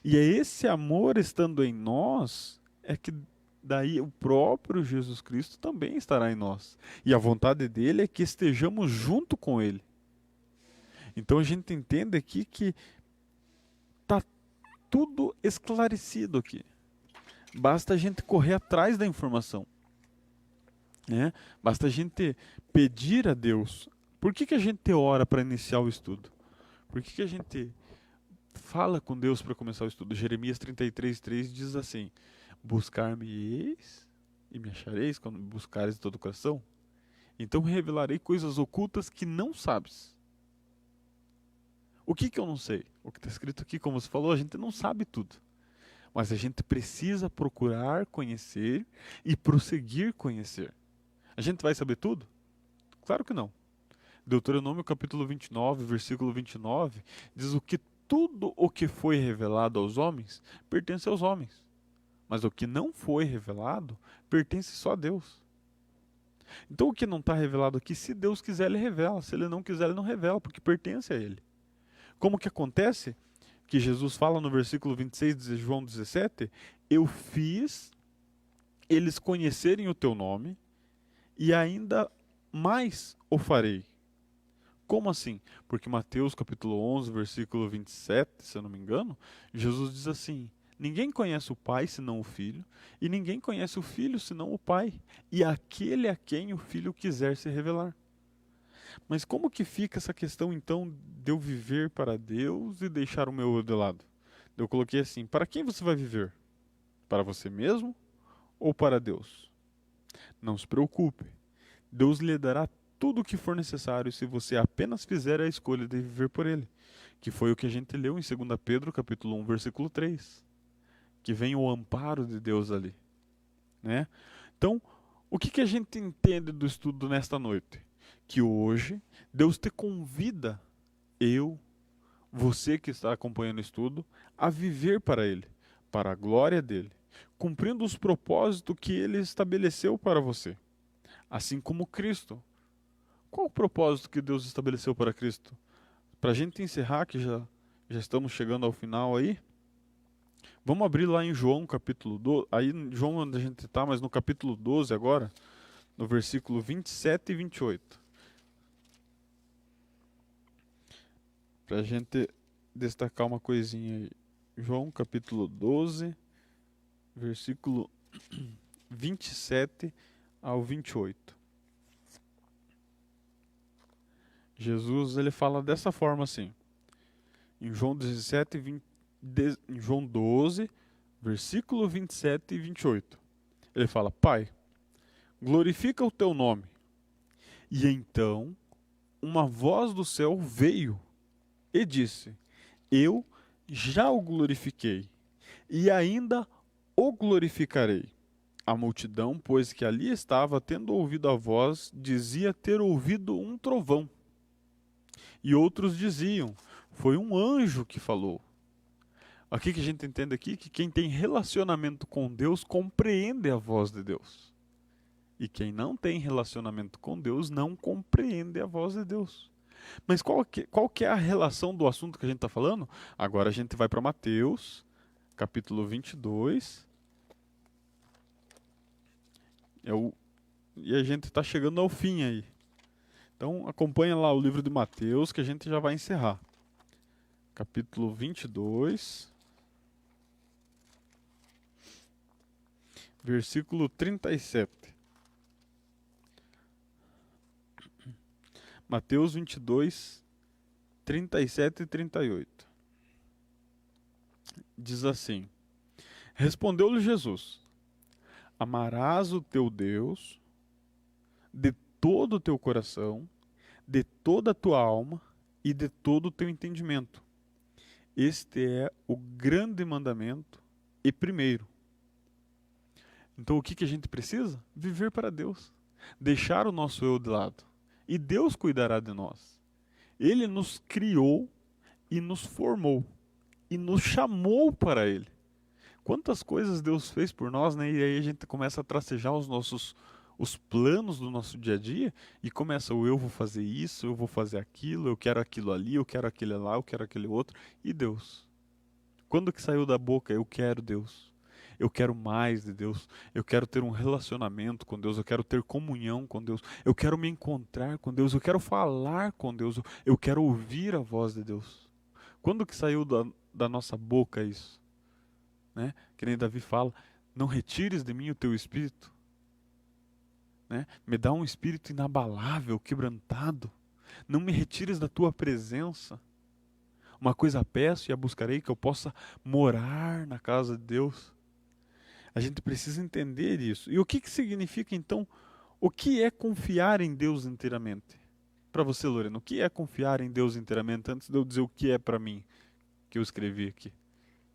E é esse amor estando em nós, é que daí o próprio Jesus Cristo também estará em nós. E a vontade dele é que estejamos junto com ele. Então a gente entende aqui que está tudo esclarecido aqui. Basta a gente correr atrás da informação, né? Basta a gente pedir a Deus. Por que a gente ora para iniciar o estudo? Por que a gente fala com Deus para começar o estudo? Jeremias 33:3 diz assim, buscar-me-eis e me achareis quando me buscareis de todo o coração. Então revelarei coisas ocultas que não sabes. O que eu não sei? O que está escrito aqui, como você falou, a gente não sabe tudo. Mas a gente precisa procurar conhecer e prosseguir conhecer. A gente vai saber tudo? Claro que não. Deuteronômio capítulo 29, versículo 29, diz o que tudo o que foi revelado aos homens pertence aos homens. Mas o que não foi revelado pertence só a Deus. Então o que não está revelado aqui, se Deus quiser, ele revela. Se ele não quiser, ele não revela, porque pertence a ele. Como que acontece? Que Jesus fala no versículo 26 de João 17, eu fiz eles conhecerem o teu nome e ainda mais o farei. Como assim? Porque Mateus capítulo 11, versículo 27, se eu não me engano, Jesus diz assim, ninguém conhece o Pai senão o Filho, e ninguém conhece o Filho senão o Pai, e aquele a quem o Filho quiser se revelar. Mas como que fica essa questão então de eu viver para Deus e deixar o meu eu de lado? Eu coloquei assim, para quem você vai viver? Para você mesmo ou para Deus? Não se preocupe, Deus lhe dará tudo o que for necessário se você apenas fizer a escolha de viver por Ele, que foi o que a gente leu em 2 Pedro capítulo 1, versículo 3, que vem o amparo de Deus ali, né? Então, o que a gente entende do estudo nesta noite? que hoje Deus te convida, eu, você que está acompanhando o estudo, a viver para Ele, para a glória dele, cumprindo os propósitos que Ele estabeleceu para você, assim como Cristo. Qual o propósito que Deus estabeleceu para Cristo? Para a gente encerrar, que já estamos chegando ao final aí, vamos abrir lá em João capítulo 12, aí em João onde a gente está, mas no capítulo 12 agora, no versículo 27 e 28. Para a gente destacar uma coisinha aí. João capítulo 12, versículo 27 ao 28. Jesus ele fala dessa forma assim, em João 17, em João 12, versículo 27 e 28. Ele fala: Pai, glorifica o teu nome. E então uma voz do céu veio e disse: Eu já o glorifiquei, e ainda o glorificarei. A multidão, pois que ali estava, tendo ouvido a voz, dizia ter ouvido um trovão. E outros diziam: foi um anjo que falou. Aqui que a gente entende aqui que quem tem relacionamento com Deus compreende a voz de Deus. E quem não tem relacionamento com Deus não compreende a voz de Deus. Mas qual que é a relação do assunto que a gente está falando? Agora a gente vai para Mateus, capítulo 22. E a gente está chegando ao fim aí. Então acompanha lá o livro de Mateus que a gente já vai encerrar. Capítulo 22, versículo 37. Mateus 22, 37 e 38. Diz assim: Respondeu-lhe Jesus: Amarás o teu Deus de todo o teu coração, de toda a tua alma e de todo o teu entendimento. Este é o grande mandamento e primeiro. Então o que a gente precisa? Viver para Deus. Deixar o nosso eu de lado. E Deus cuidará de nós. Ele nos criou e nos formou. E nos chamou para Ele. Quantas coisas Deus fez por nós, né? E aí a gente começa a tracejar os planos do nosso dia a dia e começa eu vou fazer isso, eu vou fazer aquilo, eu quero aquilo ali, eu quero aquele lá, eu quero aquele outro. E Deus? Quando que saiu da boca eu quero Deus? Eu quero mais de Deus, eu quero ter um relacionamento com Deus, eu quero ter comunhão com Deus, eu quero me encontrar com Deus, eu quero falar com Deus, eu quero ouvir a voz de Deus. Quando que saiu da nossa boca isso? Né? Que nem Davi fala, não retires de mim o teu espírito. Né? Me dá um espírito inabalável, quebrantado. Não me retires da tua presença. Uma coisa peço e a buscarei, que eu possa morar na casa de Deus. A gente precisa entender isso. E o que significa então, o que é confiar em Deus inteiramente? Para você, Lorena, o que é confiar em Deus inteiramente? Antes de eu dizer o que é para mim, que eu escrevi aqui.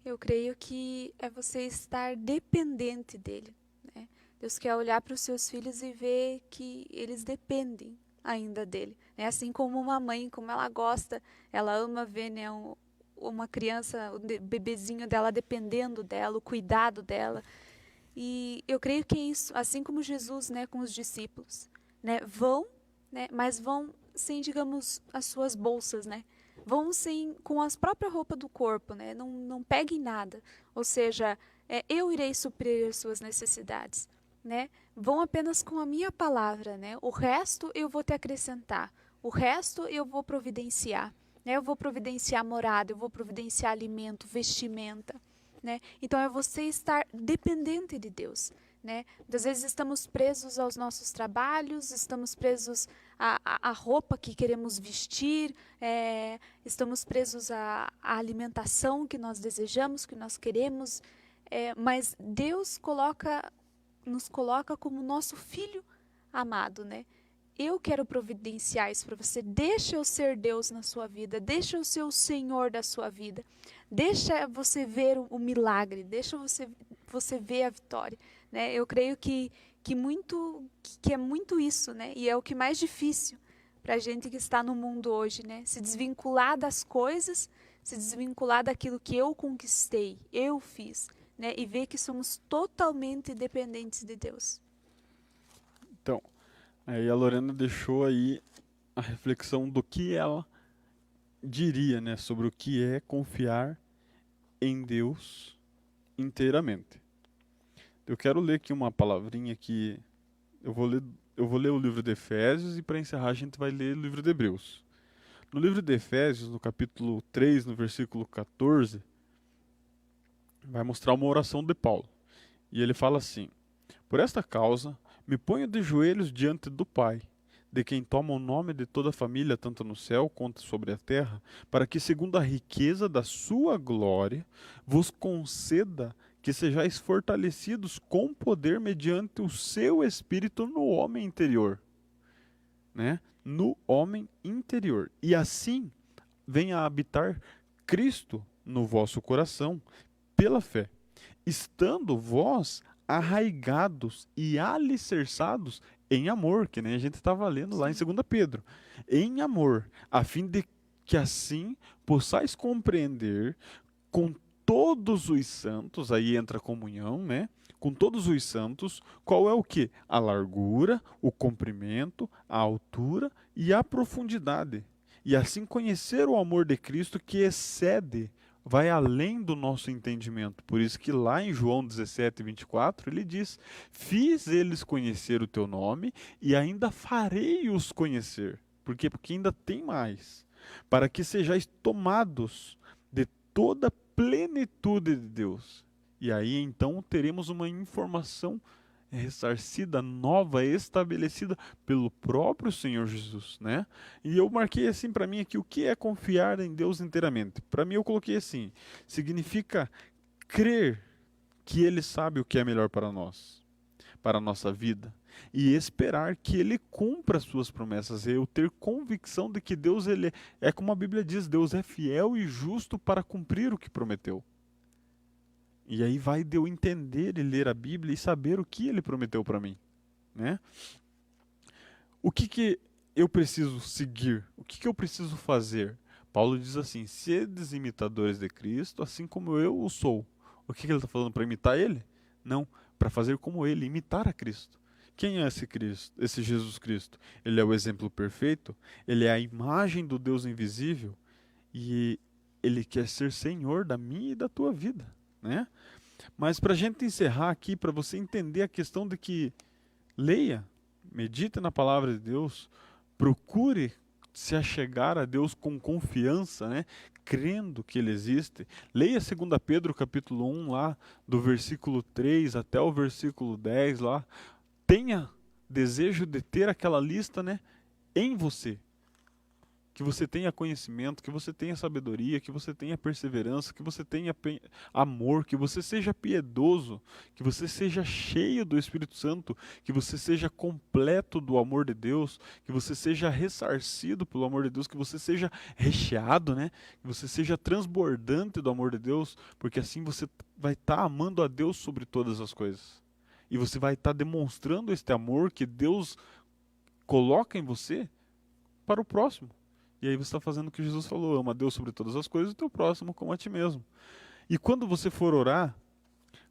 Eu creio que é você estar dependente dele, né? Deus quer olhar para os seus filhos e ver que eles dependem ainda dele, né? Assim como uma mãe, como ela gosta, ela ama ver, né, uma criança, o bebezinho dela dependendo dela, o cuidado dela. E eu creio que é isso, assim como Jesus, né, com os discípulos, né, vão, né, mas vão sem, digamos, as suas bolsas, né? Vão sem, com as próprias roupas do corpo, né? Não peguem nada. Ou seja, eu irei suprir as suas necessidades, né? Vão apenas com a minha palavra, né? O resto eu vou te acrescentar. O resto eu vou providenciar, né? Eu vou providenciar morada, eu vou providenciar alimento, vestimenta, né? Então é você estar dependente de Deus, né? Às vezes estamos presos aos nossos trabalhos, estamos presos à roupa que queremos vestir, estamos presos à alimentação que nós desejamos, que nós queremos, mas Deus nos coloca como nosso filho amado, né? Eu quero providenciar isso para você. Deixa eu ser Deus na sua vida. Deixa eu ser o Senhor da sua vida. Deixa você ver o milagre. Deixa você ver a vitória, né? Eu creio que é muito isso, né? E é o que mais difícil, para a gente que está no mundo hoje, né? Se desvincular das coisas, se desvincular daquilo que eu conquistei, eu fiz, né? E ver que somos totalmente dependentes de Deus.
Então, aí a Lorena deixou aí a reflexão do que ela diria, né, sobre o que é confiar em Deus inteiramente. Eu quero ler aqui uma palavrinha que eu vou ler o livro de Efésios e para encerrar a gente vai ler o livro de Hebreus. No livro de Efésios, no capítulo 3, no versículo 14, vai mostrar uma oração de Paulo. E ele fala assim: por esta causa, me ponho de joelhos diante do Pai, de quem toma o nome de toda a família, tanto no céu quanto sobre a terra, para que, segundo a riqueza da sua glória, vos conceda que sejais fortalecidos com poder mediante o seu Espírito no homem interior. Né? No homem interior. E assim venha a habitar Cristo no vosso coração, pela fé, estando vós arraigados e alicerçados em amor, que nem a gente estava lendo lá em 2 Pedro, em amor, a fim de que assim possais compreender com todos os santos, aí entra a comunhão, né? Com todos os santos, qual é o que? A largura, o comprimento, a altura e a profundidade. E assim conhecer o amor de Cristo que excede, vai além do nosso entendimento. Por isso que lá em João 17, 24, ele diz: fiz eles conhecer o teu nome e ainda farei-os conhecer. Por quê? Porque ainda tem mais. Para que sejais tomados de toda a plenitude de Deus. E aí então teremos uma informação ressarcida, nova, estabelecida pelo próprio Senhor Jesus, né? E eu marquei assim para mim aqui o que é confiar em Deus inteiramente. Para mim eu coloquei assim: significa crer que Ele sabe o que é melhor para nós, para a nossa vida, e esperar que Ele cumpra as suas promessas. Eu ter convicção de que Deus, Ele é como a Bíblia diz, Deus é fiel e justo para cumprir o que prometeu. E aí vai de eu entender e ler a Bíblia e saber o que Ele prometeu para mim, né? O que eu preciso seguir? O que eu preciso fazer? Paulo diz assim: sedes imitadores de Cristo, assim como eu o sou. O que ele está falando? Para imitar Ele? Não, para fazer como Ele, imitar a Cristo. Quem é esse Cristo, esse Jesus Cristo? Ele é o exemplo perfeito, Ele é a imagem do Deus invisível e Ele quer ser Senhor da minha e da tua vida, né? Mas para a gente encerrar aqui, para você entender a questão de que leia, medite na palavra de Deus, procure se achegar a Deus com confiança, né? Crendo que Ele existe. Leia 2 Pedro capítulo 1 lá, do versículo 3 até o versículo 10 lá. Tenha desejo de ter aquela lista, né, em você. Que você tenha conhecimento, que você tenha sabedoria, que você tenha perseverança, que você tenha amor, que você seja piedoso, que você seja cheio do Espírito Santo, que você seja completo do amor de Deus, que você seja ressarcido pelo amor de Deus, que você seja recheado, né? Que você seja transbordante do amor de Deus, porque assim você vai estar amando a Deus sobre todas as coisas. E você vai estar demonstrando este amor que Deus coloca em você para o próximo. E aí você está fazendo o que Jesus falou: ama a Deus sobre todas as coisas e o teu próximo como a ti mesmo. E quando você for orar,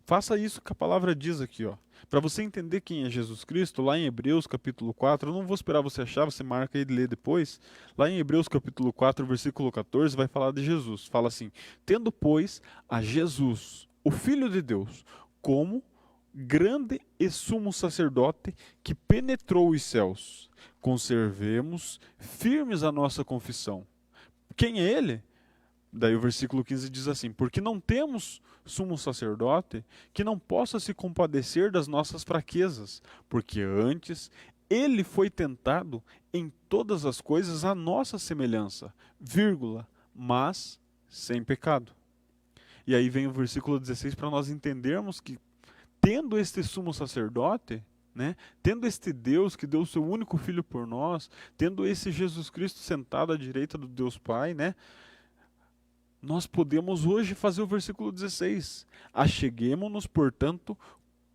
faça isso que a palavra diz aqui, ó. Para você entender quem é Jesus Cristo, lá em Hebreus capítulo 4, eu não vou esperar você achar, você marca aí e lê depois. Lá em Hebreus capítulo 4, versículo 14, vai falar de Jesus. Fala assim: tendo, pois, a Jesus, o Filho de Deus, como grande e sumo sacerdote que penetrou os céus, conservemos firmes a nossa confissão. Quem é ele? Daí o versículo 15 diz assim: porque não temos sumo sacerdote que não possa se compadecer das nossas fraquezas, porque antes ele foi tentado em todas as coisas à nossa semelhança, vírgula, mas sem pecado. E aí vem o versículo 16 para nós entendermos que, tendo este sumo sacerdote, né, tendo este Deus que deu o seu único filho por nós, tendo esse Jesus Cristo sentado à direita do Deus Pai, né, nós podemos hoje fazer o versículo 16. Acheguemo-nos, portanto,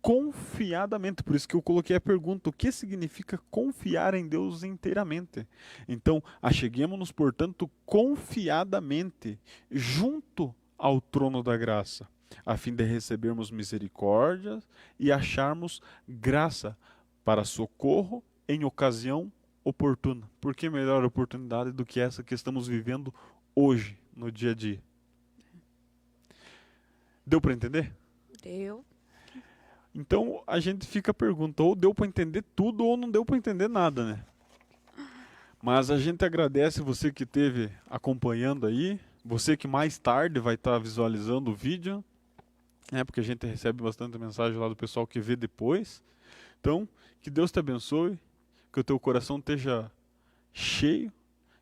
confiadamente. Por isso que eu coloquei a pergunta: o que significa confiar em Deus inteiramente? Então, acheguemo-nos, portanto, confiadamente junto ao trono da graça, a fim de recebermos misericórdia e acharmos graça para socorro em ocasião oportuna. Por que melhor oportunidade do que essa que estamos vivendo hoje, no dia a dia? Deu para entender?
Deu.
Então a gente fica a pergunta, ou deu para entender tudo ou não deu para entender nada, né? Mas a gente agradece você que esteve acompanhando aí, você que mais tarde vai estar visualizando o vídeo, né? Porque a gente recebe bastante mensagem lá do pessoal que vê depois. Então, que Deus te abençoe, que o teu coração esteja cheio,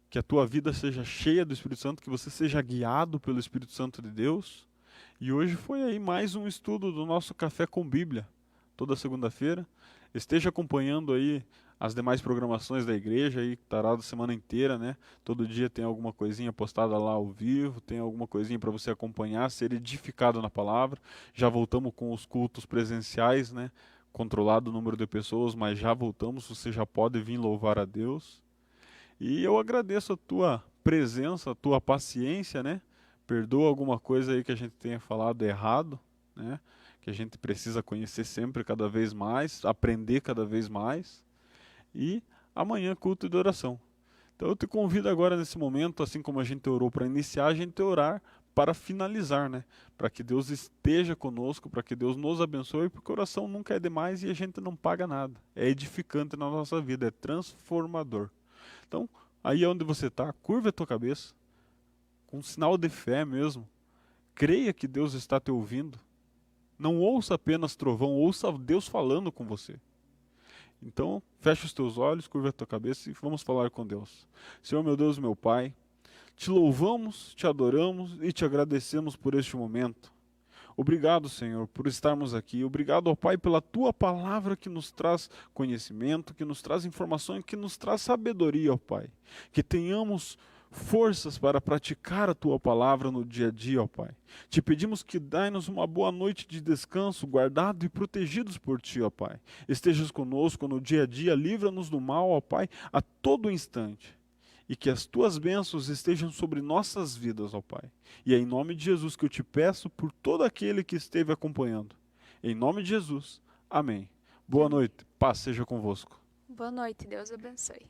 que a tua vida seja cheia do Espírito Santo, que você seja guiado pelo Espírito Santo de Deus. E hoje foi aí mais um estudo do nosso Café com Bíblia, toda segunda-feira. Esteja acompanhando aí as demais programações da igreja, aí estará da semana inteira, né? Todo dia tem alguma coisinha postada lá ao vivo, tem alguma coisinha para você acompanhar, ser edificado na palavra. Já voltamos com os cultos presenciais, né? Controlado o número de pessoas, mas já voltamos, você já pode vir louvar a Deus. E eu agradeço a tua presença, a tua paciência, né? Perdoa alguma coisa aí que a gente tenha falado errado, né? Que a gente precisa conhecer sempre cada vez mais, aprender cada vez mais. E amanhã culto de oração. Então eu te convido agora nesse momento, assim como a gente orou para iniciar, a gente orar para finalizar, né? Para que Deus esteja conosco, para que Deus nos abençoe, porque oração nunca é demais e a gente não paga nada. É edificante na nossa vida, é transformador. Então, aí onde você está, curva a tua cabeça, com um sinal de fé mesmo. Creia que Deus está te ouvindo. Não ouça apenas trovão, ouça Deus falando com você. Então, fecha os teus olhos, curva a tua cabeça e vamos falar com Deus. Senhor, meu Deus, meu Pai, te louvamos, te adoramos e te agradecemos por este momento. Obrigado, Senhor, por estarmos aqui. Obrigado, ó Pai, pela tua palavra que nos traz conhecimento, que nos traz informação, que nos traz sabedoria, ó Pai. Que tenhamos forças para praticar a tua palavra no dia a dia, ó Pai. Te pedimos que dai-nos uma boa noite de descanso, guardado e protegidos por ti, ó Pai. Estejas conosco no dia a dia, livra-nos do mal, ó Pai, a todo instante. E que as tuas bênçãos estejam sobre nossas vidas, ó Pai. E é em nome de Jesus que eu te peço por todo aquele que esteve acompanhando. Em nome de Jesus. Amém. Boa noite. Paz seja convosco.
Boa noite. Deus abençoe.